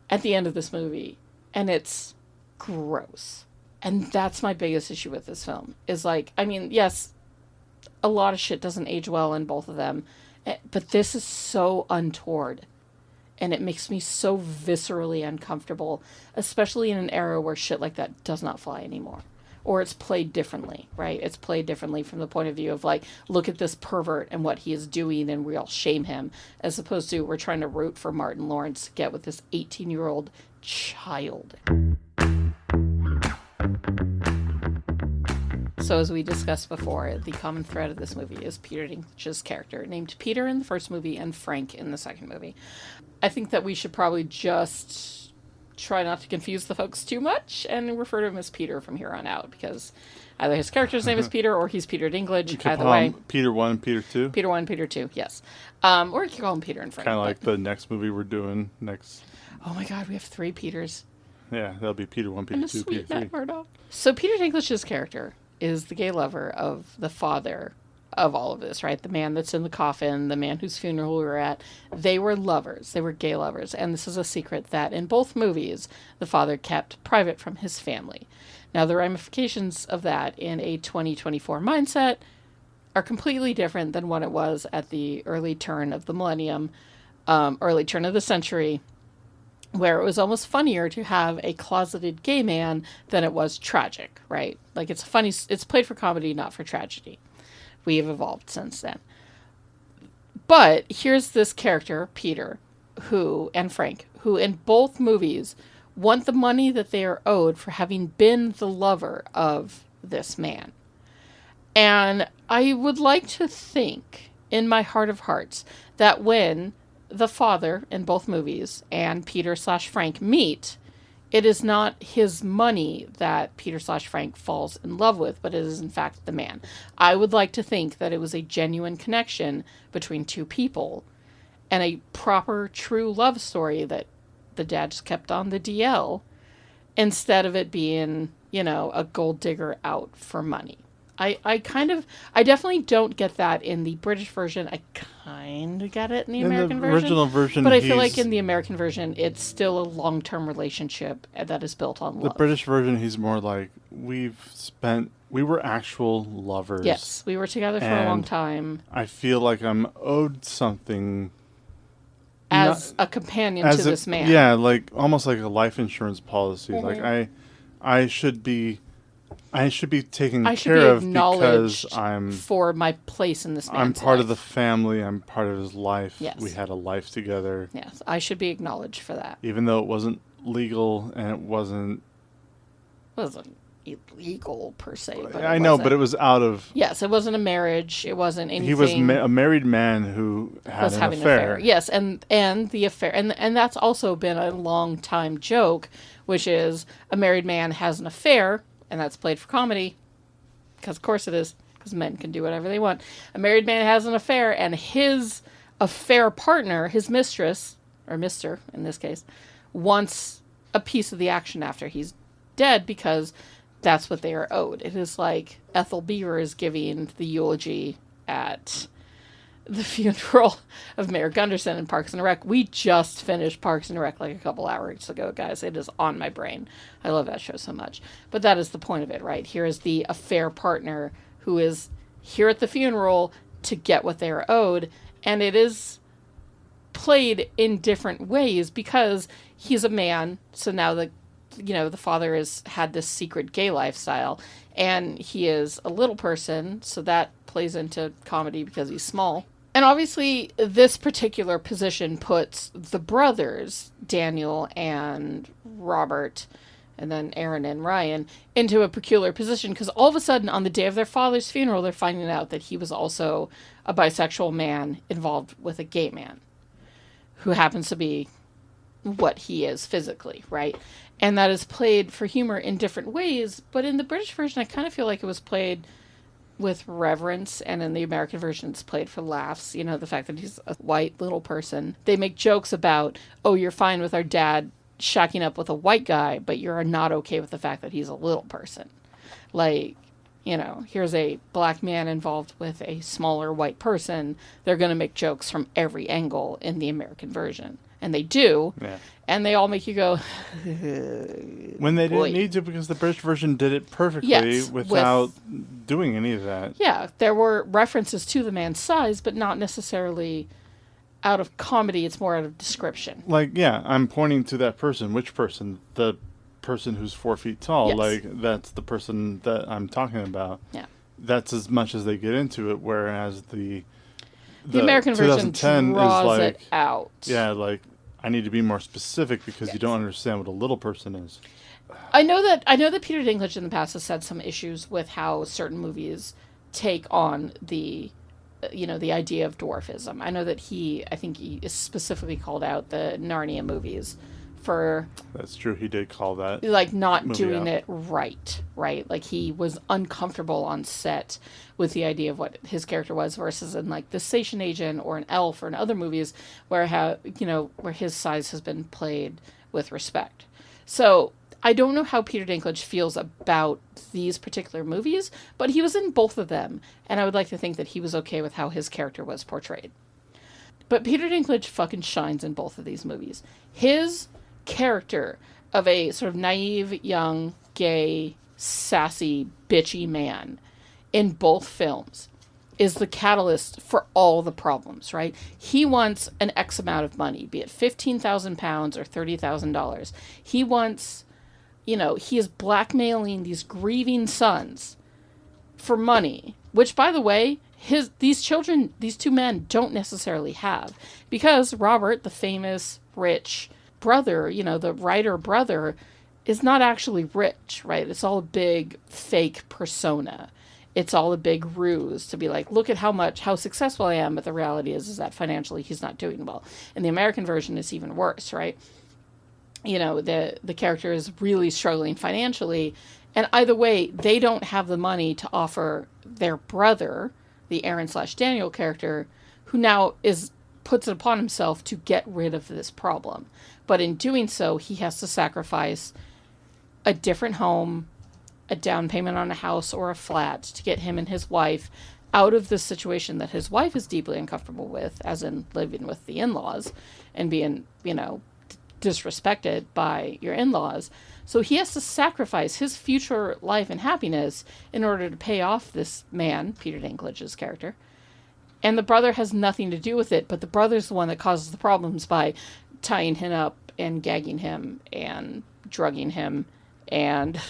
at the end of this movie. And it's gross. And that's my biggest issue with this film. Is like, I mean, yes, a lot of shit doesn't age well in both of them. But this is so untoward. And it makes me so viscerally uncomfortable, especially in an era where shit like that does not fly anymore. Or it's played differently, right? It's played differently from the point of view of, like, look at this pervert and what he is doing and we all shame him, as opposed to we're trying to root for Martin Lawrence to get with this 18-year-old child. So as we discussed before, the common thread of this movie is Peter Dinklage's character, named Peter in the first movie and Frank in the second movie. I think that we should probably just try not to confuse the folks too much and refer to him as Peter from here on out, because either his character's name is Peter or he's Peter Dinklage. Either way. Peter 1, Peter 2? Peter 1, Peter 2, yes. Or you can call him Peter and Frank. Kind of like the next movie we're doing next. Oh my god, we have 3 Peters. Yeah, that'll be Peter 1, Peter 2, Peter 3. Murdoch. So Peter Dinklage's character is the gay lover of the father of all of this, right? The man that's in the coffin, the man whose funeral we were at. They were lovers. They were gay lovers. And this is a secret that in both movies, the father kept private from his family. Now, the ramifications of that in a 2024 mindset are completely different than what it was at the early turn of the millennium, early turn of the century, where it was almost funnier to have a closeted gay man than it was tragic, right? Like, it's played for comedy, not for tragedy. We have evolved since then. But here's this character, Peter, and Frank, who in both movies want the money that they are owed for having been the lover of this man. And I would like to think, in my heart of hearts, that when the father in both movies and Peter/Frank meet, it is not his money that Peter/Frank falls in love with, but it is in fact the man. I would like to think that it was a genuine connection between two people and a proper, true love story that the dad just kept on the DL instead of it being, a gold digger out for money. I definitely don't get that in the British version. I kind of get it in the American version. Original version, but I feel like in the American version, it's still a long-term relationship that is built on love. The British version, he's more like, we were actual lovers. Yes, we were together for a long time. I feel like I'm owed something. As a companion to this man. Yeah, like almost like a life insurance policy. Mm-hmm. Like I should be taken care of because I'm for my place in this man's I'm part life. of the family. I'm part of his life. Yes. We had a life together. Yes, I should be acknowledged for that. Even though it wasn't legal and it wasn't illegal per se. But I know, but it was out of. Yes, it wasn't a marriage. It wasn't anything. He was a married man who was having an affair. Yes, and the affair, and that's also been a long time joke, which is a married man has an affair. And that's played for comedy, because of course it is, because men can do whatever they want. A married man has an affair, and his affair partner, his mistress, or mister in this case, wants a piece of the action after he's dead, because that's what they are owed. It is like Ethel Beaver is giving the eulogy at the funeral of Mayor Gunderson in Parks and Rec. We just finished Parks and Rec like a couple hours ago, guys. It is on my brain. I love that show so much. But that is the point of it, right? Here is the affair partner who is here at the funeral to get what they are owed. And it is played in different ways because he's a man. So now the father has had this secret gay lifestyle, and he is a little person. So that plays into comedy because he's small. And obviously, this particular position puts the brothers, Daniel and Robert, and then Aaron and Ryan, into a peculiar position. Because all of a sudden, on the day of their father's funeral, they're finding out that he was also a bisexual man involved with a gay man, who happens to be what he is physically, right? And that is played for humor in different ways. But in the British version, I kind of feel like it was played with reverence, and in the American version it's played for laughs. You know, the fact that he's a white little person. They make jokes about, oh, you're fine with our dad shacking up with a white guy, but you're not okay with the fact that he's a little person. Like, you know, here's a black man involved with a smaller white person. They're going to make jokes from every angle in the American version. And they do. Yeah. And they all make you go... when they didn't need to, because the British version did it perfectly without doing any of that. Yeah, there were references to the man's size, but not necessarily out of comedy. It's more out of description. Like, yeah, I'm pointing to that person. Which person? The person who's 4 feet tall. Yes. Like, that's the person that I'm talking about. Yeah. That's as much as they get into it, whereas the American version draws is like, it out. Yeah, like, I need to be more specific because you don't understand what a little person is. I know that Peter Dinklage in the past has had some issues with how certain movies take on the idea of dwarfism. I know that I think he is specifically called out the Narnia movies for... That's true, he did call that. Like, not doing it right? Like, he was uncomfortable on set with the idea of what his character was versus in, like, The Station Agent or an Elf or in other movies where his size has been played with respect. So, I don't know how Peter Dinklage feels about these particular movies, but he was in both of them, and I would like to think that he was okay with how his character was portrayed. But Peter Dinklage fucking shines in both of these movies. His character of a sort of naive, young, gay, sassy, bitchy man in both films is the catalyst for all the problems, right? He wants an X amount of money, be it £15,000 or $30,000. He wants, he is blackmailing these grieving sons for money, which, by the way, these two men don't necessarily have, because Robert, the famous, rich brother, the writer brother, is not actually rich, right? It's all a big fake persona. It's all a big ruse to be like, look at how successful I am, but the reality is that financially he's not doing well. And the American version is even worse, right? The character is really struggling financially, and either way, they don't have the money to offer their brother, the Aaron/Daniel character, who now puts it upon himself to get rid of this problem. But in doing so, he has to sacrifice a different home, a down payment on a house or a flat to get him and his wife out of this situation that his wife is deeply uncomfortable with, as in living with the in-laws and being, disrespected by your in-laws. So he has to sacrifice his future life and happiness in order to pay off this man, Peter Dinklage's character. And the brother has nothing to do with it, but the brother's the one that causes the problems by tying him up and gagging him and drugging him and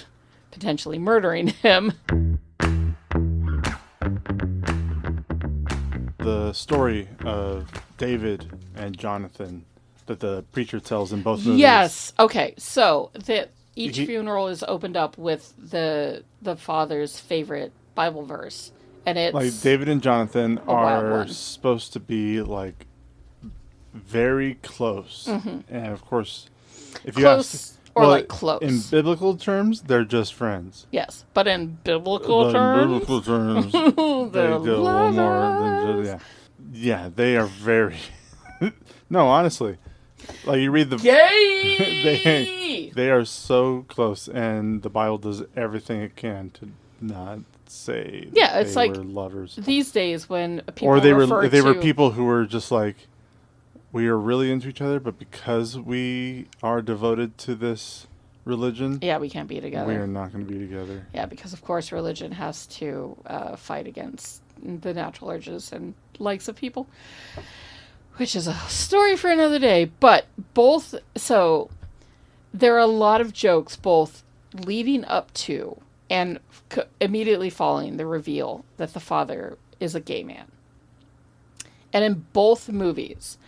potentially murdering him. The story of David and Jonathan that the preacher tells in both movies. Yes. Okay. So each funeral is opened up with the father's favorite Bible verse. And it's like David and Jonathan are supposed to be like very close. Mm-hmm. And of course, if you close close. In biblical terms, they're just friends. Yes. But in biblical terms, they're a little more than yeah, they are very no, honestly. Like you read the they are so close, and the Bible does everything it can to not say it's they like were lovers. These days when people or they were people who were just like, we are really into each other, but because we are devoted to this religion, we can't be together. We are not going to be together. Yeah, because of course religion has to fight against the natural urges and likes of people, which is a story for another day. But so there are a lot of jokes both leading up to and immediately following the reveal that the father is a gay man. And in both movies,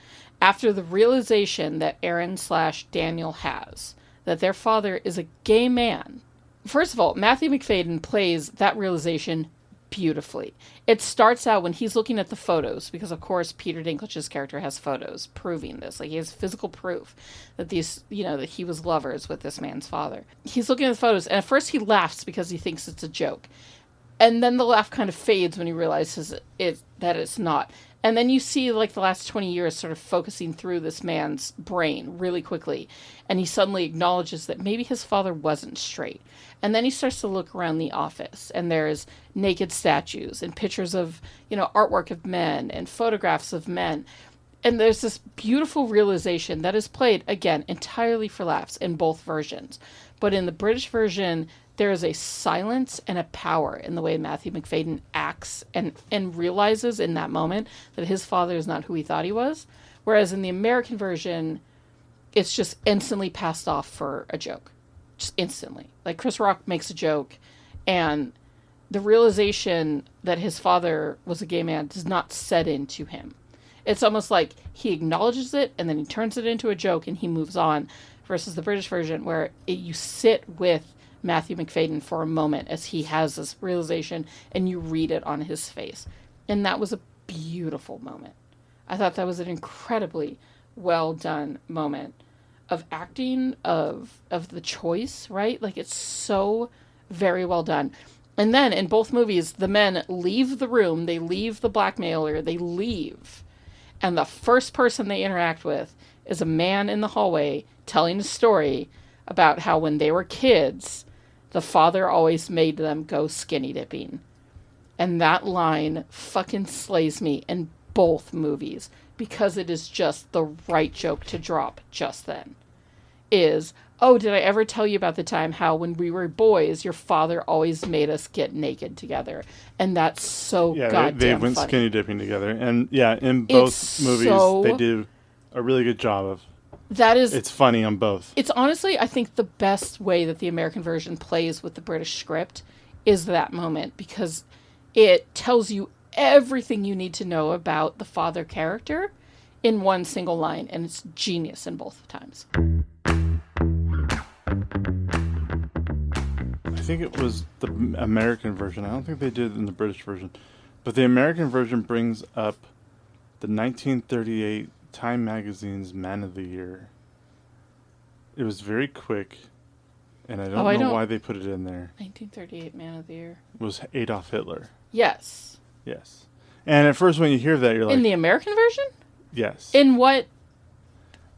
after the realization that Aaron/Daniel has that their father is a gay man, first of all, Matthew Macfadyen plays that realization beautifully. It starts out when he's looking at the photos, because of course Peter Dinklage's character has photos proving this. Like, he has physical proof that that he was lovers with this man's father. He's looking at the photos, and at first he laughs because he thinks it's a joke. And then the laugh kind of fades when he realizes that it's not. And then you see like the last 20 years sort of focusing through this man's brain really quickly. And he suddenly acknowledges that maybe his father wasn't straight. And then he starts to look around the office, and there's naked statues and pictures of, artwork of men and photographs of men. And there's this beautiful realization that is played, again, entirely for laughs in both versions. But in the British version, there is a silence and a power in the way Matthew Macfadyen acts and realizes in that moment that his father is not who he thought he was. Whereas in the American version, it's just instantly passed off for a joke. Just instantly. Like Chris Rock makes a joke, and the realization that his father was a gay man does not set into him. It's almost like he acknowledges it, and then he turns it into a joke, and he moves on, versus the British version, where you sit with Matthew Macfadyen for a moment as he has this realization, and you read it on his face. And that was a beautiful moment. I thought that was an incredibly well done moment of acting, of the choice, right? Like, it's so very well done. And then in both movies, the men leave the room, they leave the blackmailer, they leave. And the first person they interact with is a man in the hallway telling a story about how when they were kids, the father always made them go skinny dipping. And that line fucking slays me in both movies, because it is just the right joke to drop just then. Oh, did I ever tell you about the time how when we were boys, your father always made us get naked together? And that's so goddamn they went funny. Skinny dipping together. And in both movies, they do a really good job of... It's funny on both. It's honestly, I think, the best way that the American version plays with the British script is that moment, because it tells you everything you need to know about the father character in one single line, and it's genius in both times. I think it was the American version. I don't think they did it in the British version. But the American version brings up the 1938 Time Magazine's Man of the Year. It was very quick, and I don't know why they put it in there. 1938 Man of the Year. It was Adolf Hitler. Yes. Yes. And at first when you hear that, you're like... In the American version? Yes. In what?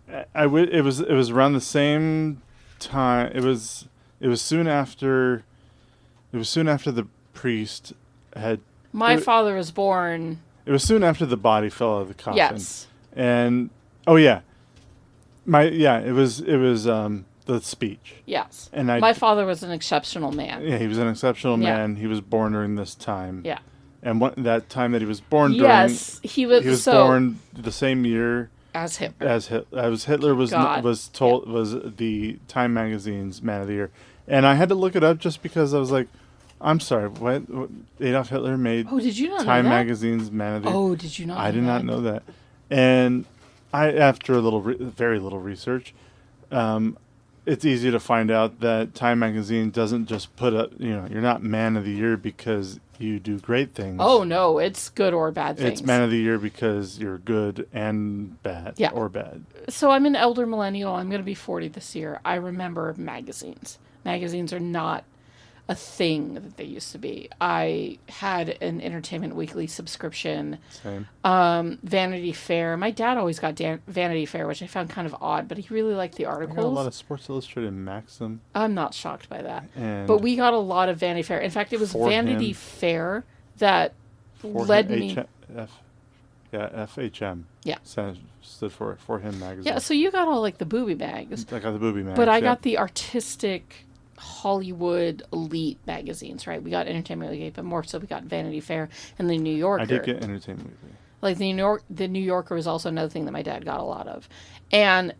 It was around the same time. It was soon after the priest had... My father was born... It was soon after the body fell out of the coffin. Yes. And it was the speech. Yes. And my father was an exceptional man. Yeah, he was an exceptional man. He was born during this time. Yeah. And that time that he was born during... Yes, he was born the same year... As Hitler. Hitler was the Time Magazine's Man of the Year. And I had to look it up just because I was like, I'm sorry, what Adolf Hitler made did you not Time know that? Magazine's Man of the Year. Oh, did you not I know did that? not know that. And after very little research, it's easy to find out that Time Magazine doesn't just put up, you're not Man of the Year because you do great things. Oh, no, it's good or bad things. It's Man of the Year because you're good and bad, or bad. So I'm an elder millennial. I'm going to be 40 this year. I remember magazines. Magazines are not a thing that they used to be. I had an Entertainment Weekly subscription. Same. Vanity Fair. My dad always got Vanity Fair, which I found kind of odd, but he really liked the articles. I got a lot of Sports Illustrated and Maxim. I'm not shocked by that. And but we got a lot of Vanity Fair. In fact, it was Vanity Fair that led me... FHM. Yeah. Stood for him magazine. Yeah, so you got all like the booby mags. I got the booby mags. But I got the artistic Hollywood elite magazines, right? We got Entertainment Weekly, but more so we got Vanity Fair and the New Yorker. I did get Entertainment Weekly. Like the New Yorker was also another thing that my dad got a lot of. And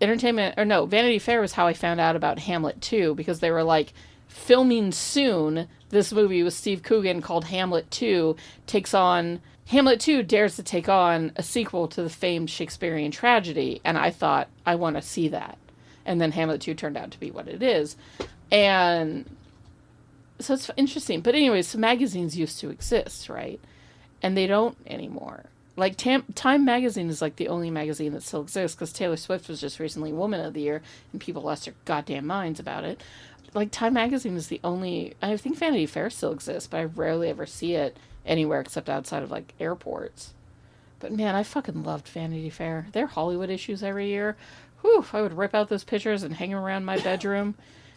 Vanity Fair was how I found out about Hamlet 2, because they were like, filming soon, this movie with Steve Coogan called Hamlet 2 Hamlet 2 dares to take on a sequel to the famed Shakespearean tragedy, and I thought, I want to see that. And then Hamlet 2 turned out to be what it is. And so it's interesting. But anyways, so magazines used to exist, right? And they don't anymore. Like, Time Magazine is like the only magazine that still exists, because Taylor Swift was just recently Woman of the Year, and people lost their goddamn minds about it. like Time Magazine is the only, I think Vanity Fair still exists, but I rarely ever see it anywhere except outside of like airports. But man, I fucking loved Vanity Fair. Their Hollywood issues every year. Whew, I would rip out those pictures and hang them around my bedroom.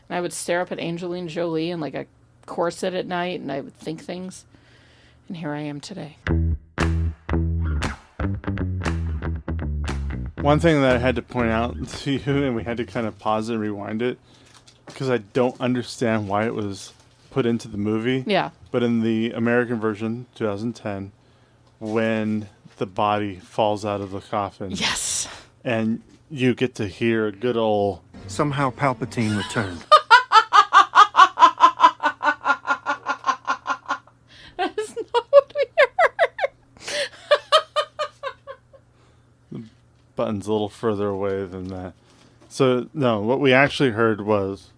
And I would stare up at Angelina Jolie in like a corset at night, and I would think things. And here I am today. One thing that I had to point out to you, and we had to kind of pause and rewind it, because I don't understand why it was put into the movie. Yeah. But in the American version, 2010, when the body falls out of the coffin. Yes. And you get to hear a good old... Somehow Palpatine returned. That is not what we heard. The button's a little further away than that. So, no, what we actually heard was...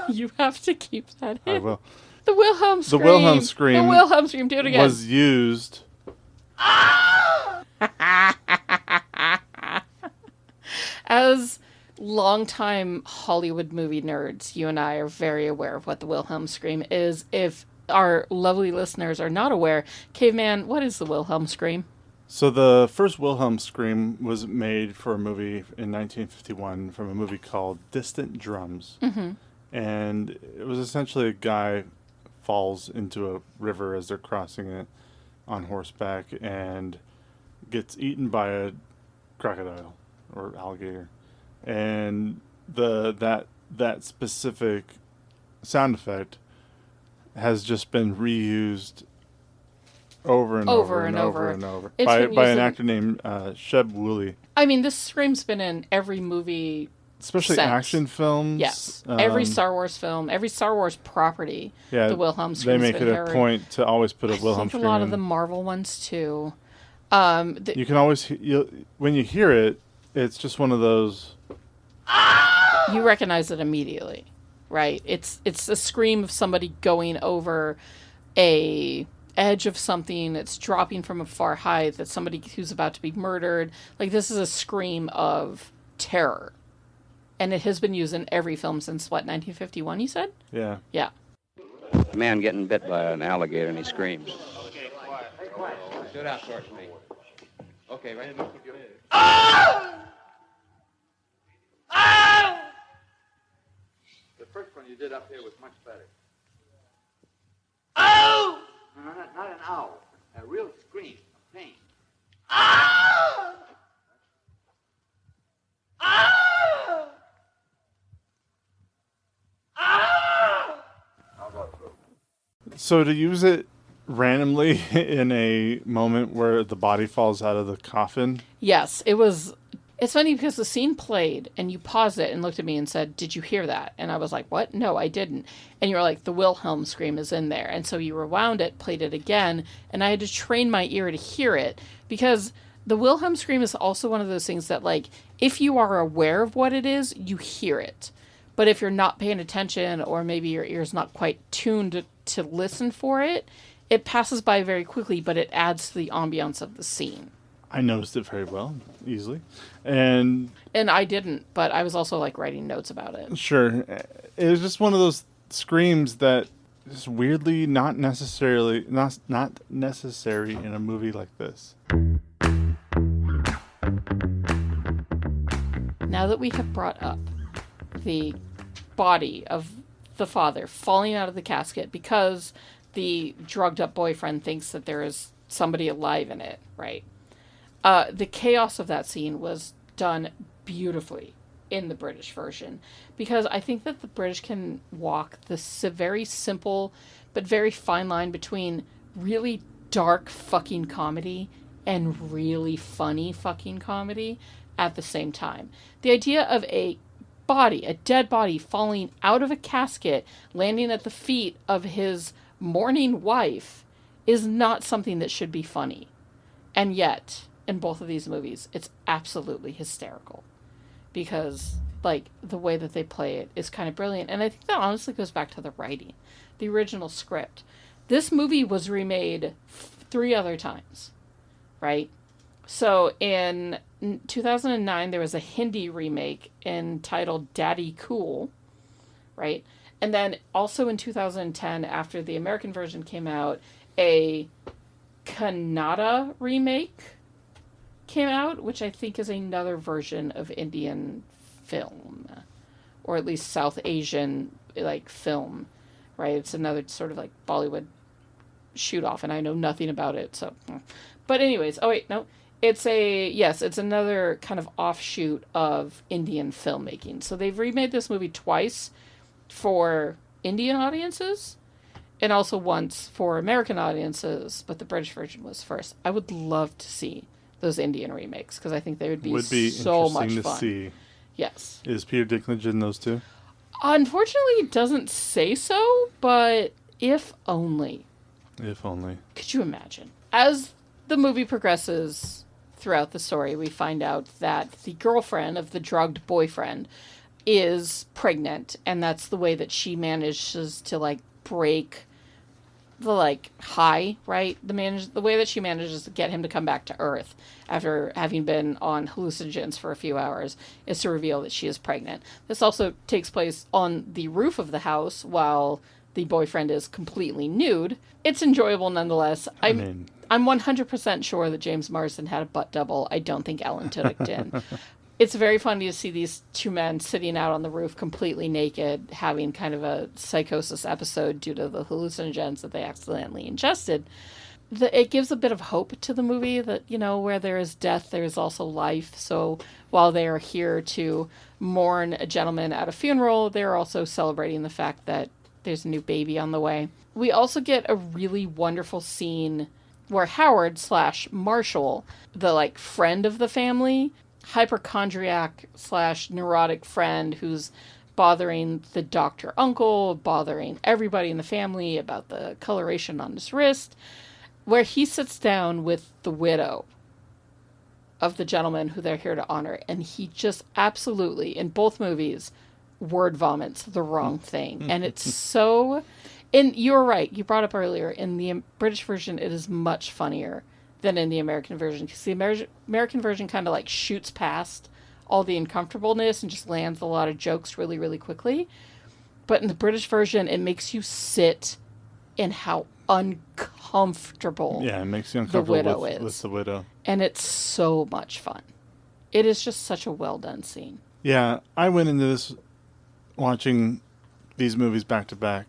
You have to keep that in. I will. The Wilhelm scream. The Wilhelm scream. The Wilhelm scream. Do it again. Was used... As longtime Hollywood movie nerds, you and I are very aware of what the Wilhelm scream is. If our lovely listeners are not aware, Caveman, what is the Wilhelm scream? So the first Wilhelm scream was made for a movie in 1951 from a movie called Distant Drums. Mm-hmm. And it was essentially a guy falls into a river as they're crossing it on horseback and gets eaten by a crocodile or alligator. And that specific sound effect has just been reused over and over by an actor named Sheb Woolley. I mean, this scream's been in every movie, especially since. Action films. Yes, every Star Wars film, every Star Wars property. Yeah, the Wilhelm scream. They make it a point to always put a Wilhelm scream. A lot of the Marvel ones too. You can always when you hear it, it's just one of those. You recognize it immediately, right? It's a scream of somebody going over a edge of something. It's dropping from a far height. That's somebody who's about to be murdered. Like, this is a scream of terror, and it has been used in every film since what, 1951? You said? Yeah. Yeah. A man getting bit by an alligator and he screams. Okay, quiet. Quiet. Sit out, George, me. Okay, right. The first one you did up here was much better. No, not an owl. A real scream of pain. So to use it randomly in a moment where the body falls out of the coffin. Yes, it was. It's funny because the scene played and you paused it and looked at me and said, "Did you hear that?" And I was like, "What? No, I didn't." And you were like, "The Wilhelm scream is in there." And so you rewound it, played it again, and I had to train my ear to hear it, because the Wilhelm scream is also one of those things that, like, if you are aware of what it is, you hear it. But if you're not paying attention, or maybe your ear's not quite tuned to listen for it, it passes by very quickly, but it adds to the ambiance of the scene. I noticed it very well, easily. And I didn't, but I was also, like, writing notes about it. Sure. It was just one of those screams that is weirdly not necessary in a movie like this. Now that we have brought up the body of the father falling out of the casket because the drugged up boyfriend thinks that there is somebody alive in it, right? The chaos of that scene was done beautifully in the British version, because I think that the British can walk this very simple but very fine line between really dark fucking comedy and really funny fucking comedy at the same time. The idea of a dead body falling out of a casket, landing at the feet of his mourning wife, is not something that should be funny. And yet, in both of these movies, it's absolutely hysterical, because, like, the way that they play it is kind of brilliant. And I think that honestly goes back to the writing, the original script. This movie was remade 3 other times, right? So in 2009, there was a Hindi remake entitled Daddy Cool, right? And then also in 2010, after the American version came out, a Kannada remake came out, which I think is another version of Indian film, or at least South Asian like film, right? It's another sort of like Bollywood shoot off, and I know nothing about it, so. But anyways, oh wait, no, it's another kind of offshoot of Indian filmmaking. So they've remade this movie twice for Indian audiences, and also once for American audiences, but the British version was first. I would love to see those Indian remakes, because I think they would be so much interesting fun. to see. Yes. Is Peter Dinklage in those too? Unfortunately, it doesn't say so, but if only. If only. Could you imagine? As the movie progresses throughout the story, we find out that the girlfriend of the drugged boyfriend is pregnant, and that's the way that she manages to like break the like high, right? The way that she manages to get him to come back to Earth after having been on hallucinogens for a few hours is to reveal that she is pregnant. This also takes place on the roof of the house while the boyfriend is completely nude. It's enjoyable nonetheless. I'm 100% sure that James Marsden had a butt double. I don't think Alan Tudyk did. It's very funny to see these two men sitting out on the roof completely naked, having kind of a psychosis episode due to the hallucinogens that they accidentally ingested. It gives a bit of hope to the movie that, you know, where there is death, there is also life. So while they are here to mourn a gentleman at a funeral, they're also celebrating the fact that there's a new baby on the way. We also get a really wonderful scene where Howard / Marshall, the like friend of the family, hypochondriac / neurotic friend who's bothering the doctor uncle, bothering everybody in the family about the coloration on his wrist, where he sits down with the widow of the gentleman who they're here to honor, and he just absolutely, in both movies, word vomits the wrong thing. And it's so... And you're right, you brought up earlier, in the British version, it is much funnier than in the American version, because the American version kind of like shoots past all the uncomfortableness and just lands a lot of jokes really, really quickly. But in the British version, it makes you sit in how uncomfortable it makes you uncomfortable the widow with the widow. And it's so much fun. It is just such a well done scene. Yeah, I went into this watching these movies back to back,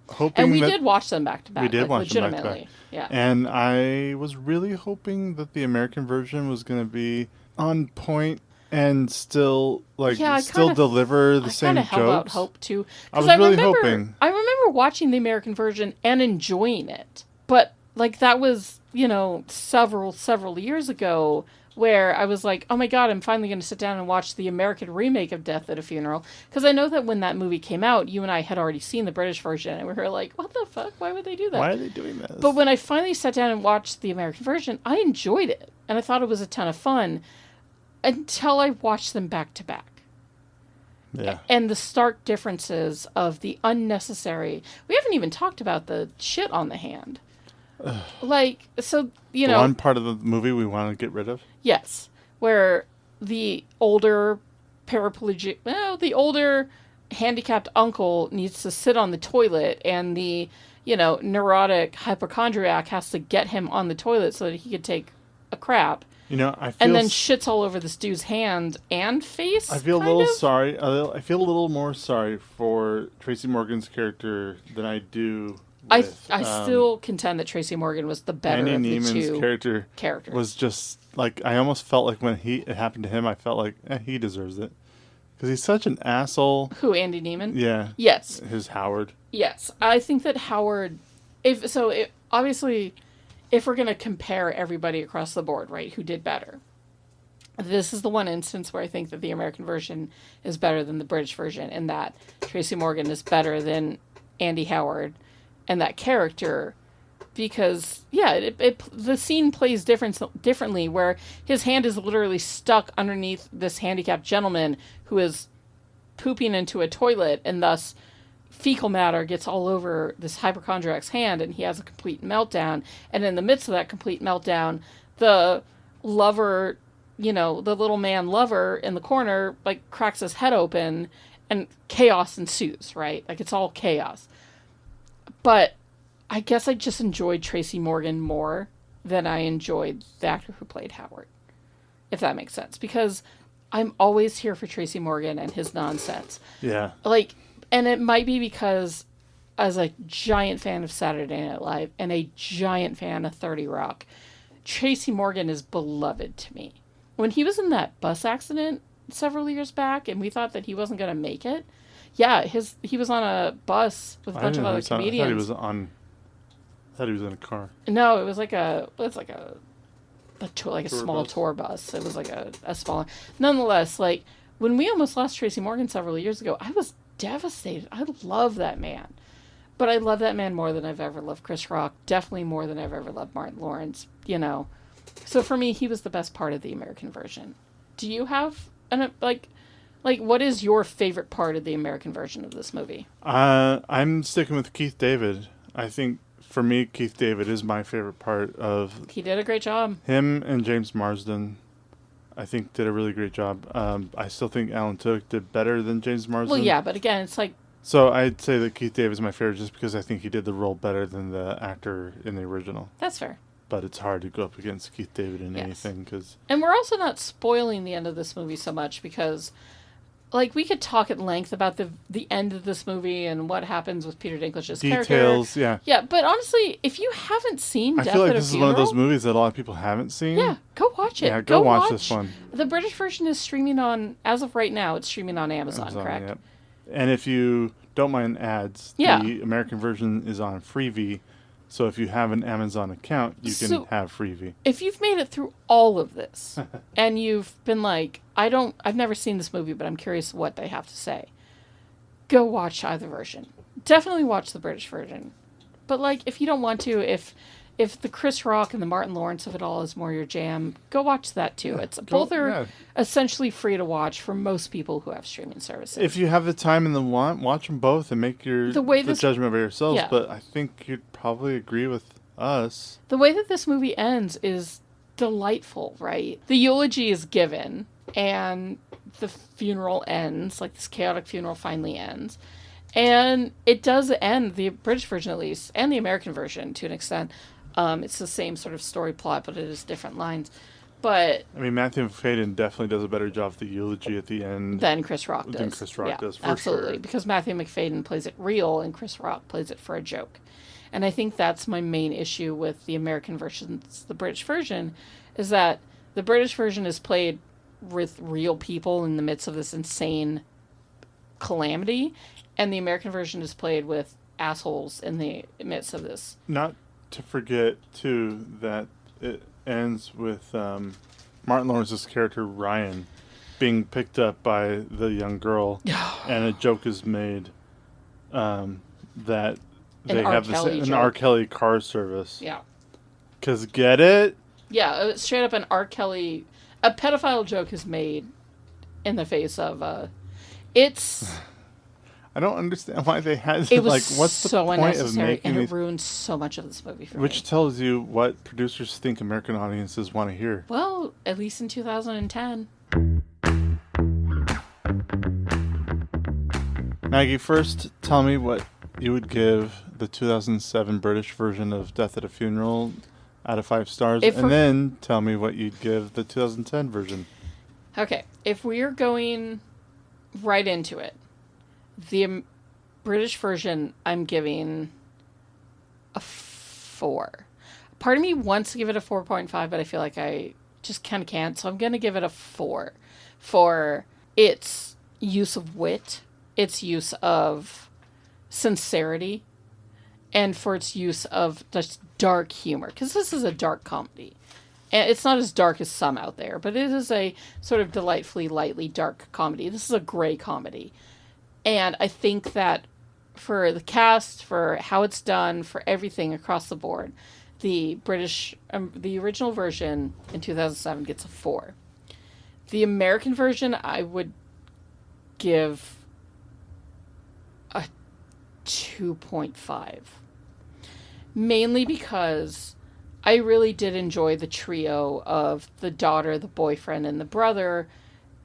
hoping and we did watch them back to back. We did watch them back to back. Yeah. And I was really hoping that the American version was going to be on point and still deliver the same jokes. I held out hope too. I was really hoping. I remember watching the American version and enjoying it, but like that was, you know, several years ago, where I was like, oh my God, I'm finally going to sit down and watch the American remake of Death at a Funeral. Because I know that when that movie came out, you and I had already seen the British version, and we were like, what the fuck? Why would they do that? Why are they doing this? But when I finally sat down and watched the American version, I enjoyed it. And I thought it was a ton of fun until I watched them back to back. Yeah. And the stark differences of the unnecessary... We haven't even talked about the shit on the hand. Like, so, you know... One part of the movie we want to get rid of? Yes. Where the older paraplegic... Well, the older handicapped uncle needs to sit on the toilet, and the, you know, neurotic hypochondriac has to get him on the toilet so that he could take a crap. You know, I feel... And then shits all over this dude's hand and face, I feel a little sorry. I feel a little more sorry for Tracy Morgan's character than I do... I still contend that Tracy Morgan was the better Andy of the Neiman's two characters. Was just like, I almost felt like when it happened to him, I felt like he deserves it because he's such an asshole. Who, Andy Neiman? Yeah. Yes. His Howard. Yes, I think that Howard. Obviously, if we're going to compare everybody across the board, right, who did better, this is the one instance where I think that the American version is better than the British version, and that Tracy Morgan is better than Andy Howard. And that character, because the scene plays differently, where his hand is literally stuck underneath this handicapped gentleman who is pooping into a toilet, and thus fecal matter gets all over this hypochondriac's hand, and he has a complete meltdown. And in the midst of that complete meltdown, the lover, you know, the little man lover in the corner, like, cracks his head open and chaos ensues, right? Like, it's all chaos. But I guess I just enjoyed Tracy Morgan more than I enjoyed the actor who played Howard, if that makes sense. Because I'm always here for Tracy Morgan and his nonsense. Yeah. Like, and it might be because as a giant fan of Saturday Night Live and a giant fan of 30 Rock, Tracy Morgan is beloved to me. When he was in that bus accident several years back and we thought that he wasn't going to make it, yeah, he was on a bus with a bunch of other comedians. I thought he was in a car. No, it was like a small tour bus. It was like a smaller. Nonetheless, like, when we almost lost Tracy Morgan several years ago, I was devastated. I love that man. But I love that man more than I've ever loved Chris Rock. Definitely more than I've ever loved Martin Lawrence, you know. So for me, he was the best part of the American version. Do you have like what is your favorite part of the American version of this movie? I'm sticking with Keith David. I think for me, Keith David is my favorite part of. He did a great job. Him and James Marsden, I think, did a really great job. I still think Alan Tudyk did better than James Marsden. Well, yeah, but again, it's like. So I'd say that Keith David is my favorite just because I think he did the role better than the actor in the original. That's fair. But it's hard to go up against Keith David in anything. And we're also not spoiling the end of this movie so much because, like, we could talk at length about the end of this movie and what happens with Peter Dinklage's character. Details, yeah. Yeah, but honestly, if you haven't seen Death at a I feel like Funeral... this is one of those movies that a lot of people haven't seen. Yeah, go watch it. Yeah, go watch this one. The British version is streaming on, as of right now, it's streaming on Amazon, correct? Yep. And if you don't mind ads, the American version is on Freevee. So if you have an Amazon account, you can have Freevee. If you've made it through all of this and you've been like, I've never seen this movie, but I'm curious what they have to say, go watch either version. Definitely watch the British version. But like, if you don't want to, if the Chris Rock and the Martin Lawrence of it all is more your jam, go watch that too. It's both are essentially free to watch for most people who have streaming services. If you have the time and the want, watch them both and make the judgment by yourselves. Yeah. But I think you'd probably agree with us. The way that this movie ends is delightful, right? The eulogy is given and the funeral ends, like this chaotic funeral finally ends. And it does end, the British version at least, and the American version to an extent. It's the same sort of story plot, but it is different lines. But I mean, Matthew McFadyen definitely does a better job with the eulogy at the end than Chris Rock does. Absolutely, sure. Because Matthew McFadyen plays it real and Chris Rock plays it for a joke. And I think that's my main issue with the American version. The British version is that the British version is played with real people in the midst of this insane calamity, and the American version is played with assholes in the midst of this. Not to forget, too, that it ends with Martin Lawrence's character, Ryan, being picked up by the young girl, and a joke is made that they have an R. Kelly car service. Yeah. Because get it? Yeah, straight up an R. Kelly... A pedophile joke is made in the face of... It's... I don't understand why they had to, what's the point of making and these... it ruined so much of this movie for me. Which tells you what producers think American audiences want to hear. Well, at least in 2010. Maggie, first tell me what you would give the 2007 British version of Death at a Funeral out of 5 stars, and then tell me what you'd give the 2010 version. Okay, if we're going right into it, the British version, I'm giving a 4. Part of me wants to give it a 4.5, but I feel like I just kind of can't. So I'm going to give it a 4 for its use of wit, its use of sincerity, and for its use of just dark humor. Because this is a dark comedy. And it's not as dark as some out there, but it is a sort of delightfully, lightly dark comedy. This is a gray comedy. And I think that for the cast, for how it's done, for everything across the board, the original version in 2007 gets a 4. The American version, I would give a 2.5. Mainly because I really did enjoy the trio of the daughter, the boyfriend, and the brother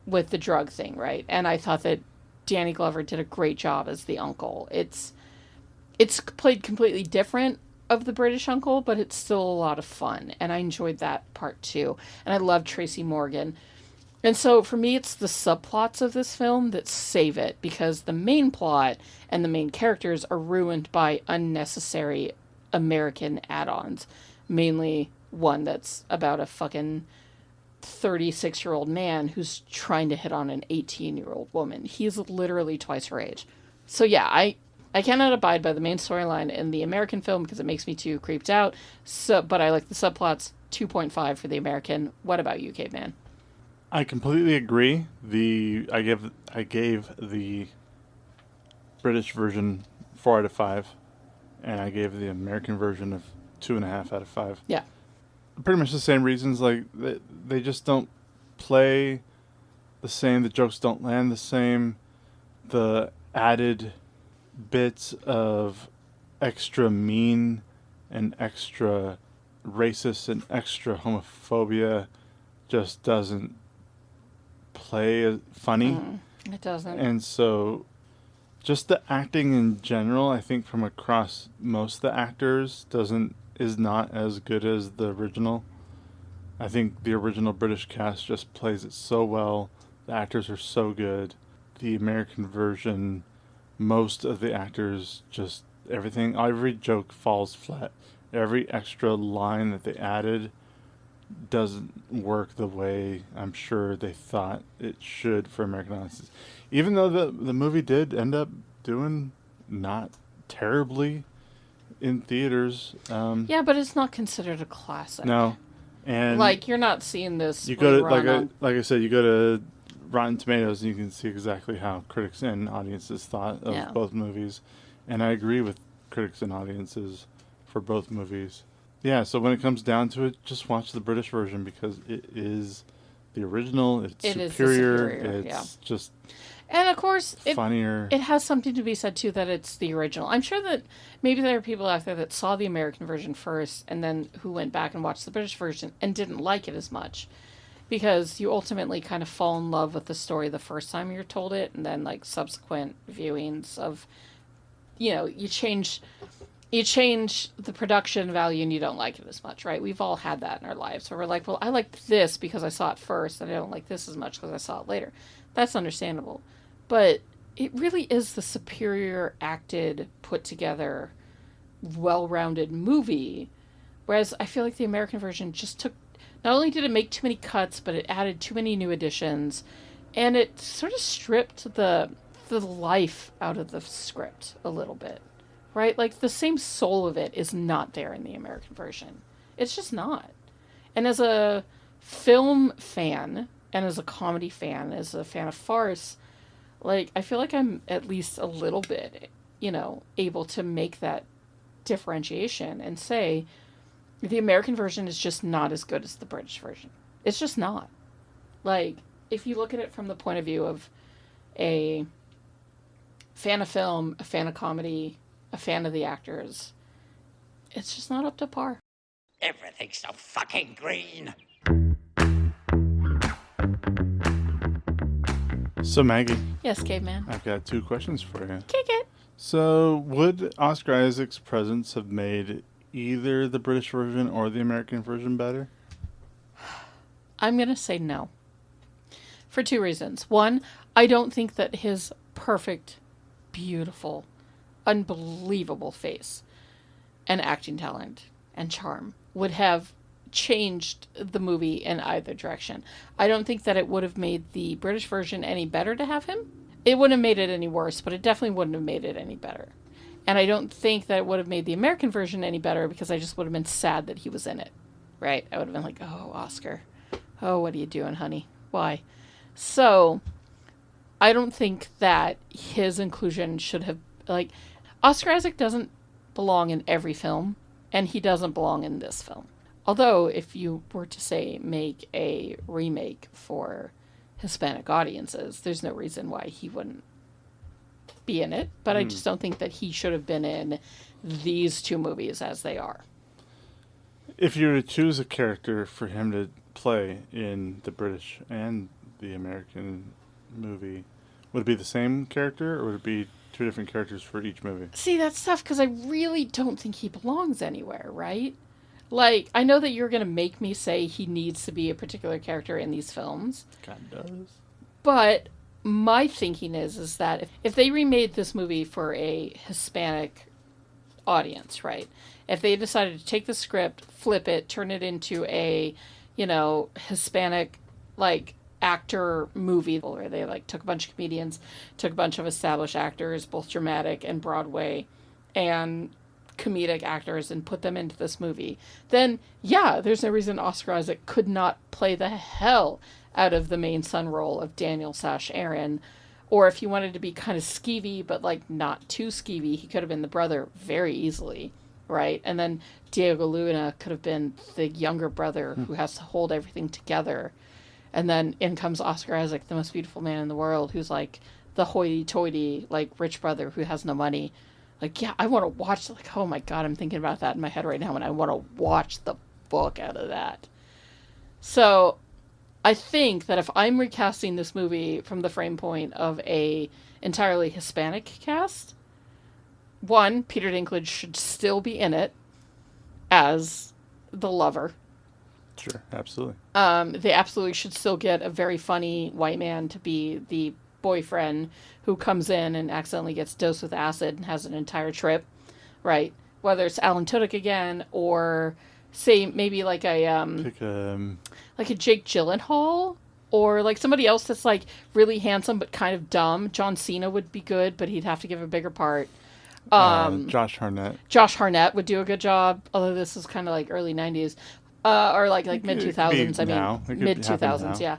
with the drug thing, right? And I thought that Danny Glover did a great job as the uncle. It's played completely different of the British uncle, but it's still a lot of fun, and I enjoyed that part too. And I love Tracy Morgan. And so for me, it's the subplots of this film that save it, because the main plot and the main characters are ruined by unnecessary American add-ons. Mainly one that's about a fucking 36-year-old man who's trying to hit on an 18-year-old woman. He's literally twice her age. So yeah, I cannot abide by the main storyline in the American film because it makes me too creeped out. But I like the subplots. 2.5 for the American. What about you, Caveman? I completely agree. I gave the British version 4 out of 5, and I gave the American version of 2.5 out of 5. Yeah. Pretty much the same reasons. Like they just don't play the same. The jokes don't land the same. The added bits of extra mean and extra racist and extra homophobia just doesn't play as funny. It doesn't. And so just the acting in general, I think from across most of the actors is not as good as the original. I think the original British cast just plays it so well. The actors are so good. The American version, most of the actors just every joke falls flat. Every extra line that they added doesn't work the way I'm sure they thought it should for American audiences. Even though the movie did end up doing not terribly in theaters. Yeah, but it's not considered a classic. No. And like, you're not seeing this. You go to like I said, you go to Rotten Tomatoes and you can see exactly how critics and audiences thought of both movies. And I agree with critics and audiences for both movies. Yeah, so when it comes down to it, just watch the British version because it is the original. It's superior. It's just and of course funnier. It has something to be said too that it's the original. I'm sure that maybe there are people out there that saw the American version first and then who went back and watched the British version and didn't like it as much. Because you ultimately kind of fall in love with the story the first time you're told it, and then like subsequent viewings of, you change the production value and you don't like it as much, right? We've all had that in our lives where we're like, well, I liked this because I saw it first and I don't like this as much because I saw it later. That's understandable. But it really is the superior acted, put together, well-rounded movie. Whereas I feel like the American version just took, not only did it make too many cuts, but it added too many new additions. And it sort of stripped the life out of the script a little bit. Right? Like, the same soul of it is not there in the American version. It's just not. And as a film fan, and as a comedy fan, as a fan of farce, like, I feel like I'm at least a little bit, able to make that differentiation and say, the American version is just not as good as the British version. It's just not. Like, if you look at it from the point of view of a fan of film, a fan of comedy, a fan of the actors, it's just not up to par. Everything's so fucking green. So Maggie. Yes, Caveman. I've got 2 questions for you. Kick it. So would Oscar Isaac's presence have made either the British version or the American version better? I'm going to say no. For 2 reasons. One, I don't think that his perfect, beautiful, unbelievable face and acting talent and charm would have changed the movie in either direction. I don't think that it would have made the British version any better to have him. It wouldn't have made it any worse, but it definitely wouldn't have made it any better. And I don't think that it would have made the American version any better because I just would have been sad that he was in it. Right? I would have been like, oh, Oscar. Oh, what are you doing, honey? Why? So, I don't think that his inclusion should have, like, Oscar Isaac doesn't belong in every film, and he doesn't belong in this film. Although, if you were to, say, make a remake for Hispanic audiences, there's no reason why he wouldn't be in it. But I just don't think that he should have been in these 2 movies as they are. If you were to choose a character for him to play in the British and the American movie, Would it be the same character, or would it be two different characters for each movie? See, that's tough because I really don't think he belongs anywhere, right? Like, I know that you're going to make me say he needs to be a particular character in these films. God does. But my thinking is that if they remade this movie for a Hispanic audience, right? If they decided to take the script, flip it, turn it into a, Hispanic, actor movie where they, took a bunch of comedians, took a bunch of established actors, both dramatic and Broadway, and comedic actors and put them into this movie, then yeah, there's no reason Oscar Isaac could not play the hell out of the main son role of Daniel / Aaron. Or if he wanted to be kind of skeevy but not too skeevy, he could have been the brother very easily, right? And then Diego Luna could have been the younger brother who has to hold everything together. And then in comes Oscar Isaac, the most beautiful man in the world, who's the hoity-toity rich brother who has no money. Yeah, I want to watch, oh my God, I'm thinking about that in my head right now, and I want to watch the book out of that. So, I think that if I'm recasting this movie from the frame point of a entirely Hispanic cast, one, Peter Dinklage should still be in it as the lover. Sure, absolutely. They absolutely should still get a very funny white man to be the boyfriend who comes in and accidentally gets dosed with acid and has an entire trip, right? Whether it's Alan Tudyk again, or say maybe a Jake Gyllenhaal, or somebody else that's really handsome but kind of dumb. John Cena would be good, but he'd have to give a bigger part. Josh Hartnett. Josh Hartnett would do a good job, although this is kind of early 90s. Or mid 2000s. I mean, mid 2000s. Yeah.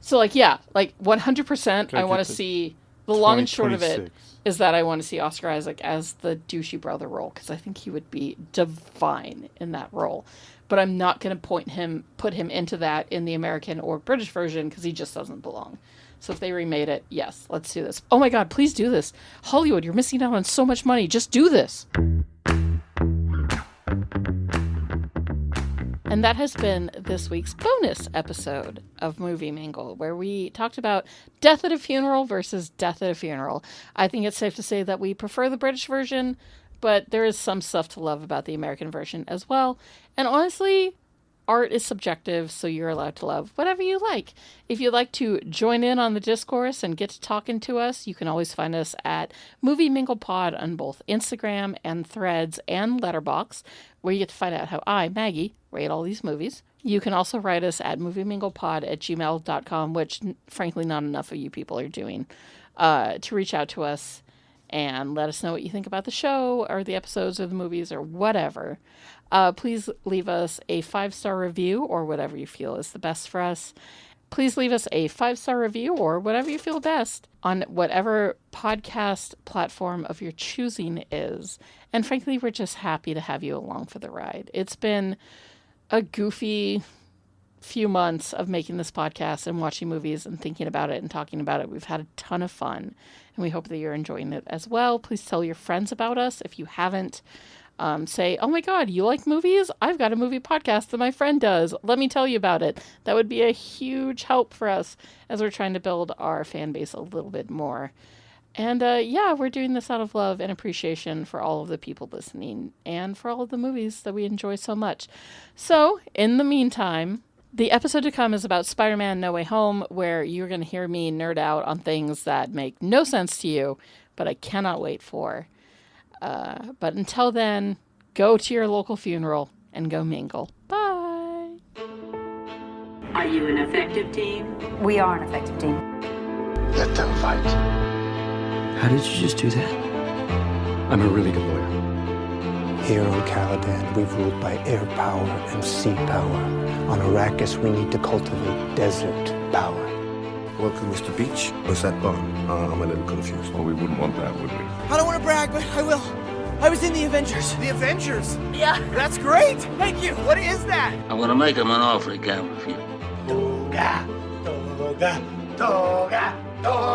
So 100%. I want to see the long and short of it is that I want to see Oscar Isaac as the douchey brother role, because I think he would be divine in that role. But I'm not going to put him into that in the American or British version because he just doesn't belong. So if they remade it, yes, let's do this. Oh my God, please do this. Hollywood, you're missing out on so much money. Just do this. And that has been this week's bonus episode of Movie Mingle, where we talked about Death at a Funeral versus Death at a Funeral. I think it's safe to say that we prefer the British version, but there is some stuff to love about the American version as well. And honestly, art is subjective, so you're allowed to love whatever you like. If you'd like to join in on the discourse and get to talking to us, you can always find us at MovieMinglePod on both Instagram and Threads and Letterboxd, where you get to find out how I, Maggie, rate all these movies. You can also write us at movieminglepod@gmail.com, which frankly not enough of you people are doing, to reach out to us and let us know what you think about the show or the episodes or the movies or whatever. Please leave us a 5-star review or whatever you feel is the best for us. Please leave us a 5-star review or whatever you feel best on whatever podcast platform of your choosing is. And frankly, we're just happy to have you along for the ride. It's been a goofy few months of making this podcast and watching movies and thinking about it and talking about it. We've had a ton of fun, and we hope that you're enjoying it as well. Please tell your friends about us if you haven't. Say, oh my God, you like movies? I've got a movie podcast that my friend does. Let me tell you about it. That would be a huge help for us as we're trying to build our fan base a little bit more. And we're doing this out of love and appreciation for all of the people listening and for all of the movies that we enjoy so much. So, in the meantime, the episode to come is about Spider-Man No Way Home, where you're going to hear me nerd out on things that make no sense to you, but I cannot wait for. But until then, go to your local funeral and go mingle. Bye. Are you an effective team? We are an effective team. Let them fight. How did you just do that? I'm a really good lawyer. Here on Caladan, we've ruled by air power and sea power. On Arrakis, we need to cultivate desert power. Welcome, Mr. Beach. What's that bar? I'm a little confused. Well, we wouldn't want that, would we? I don't want to brag, but I will. I was in the Avengers. The Avengers? Yeah. That's great. Thank you. What is that? I'm going to make him an offer he can't refuse. Toga, toga, toga, toga.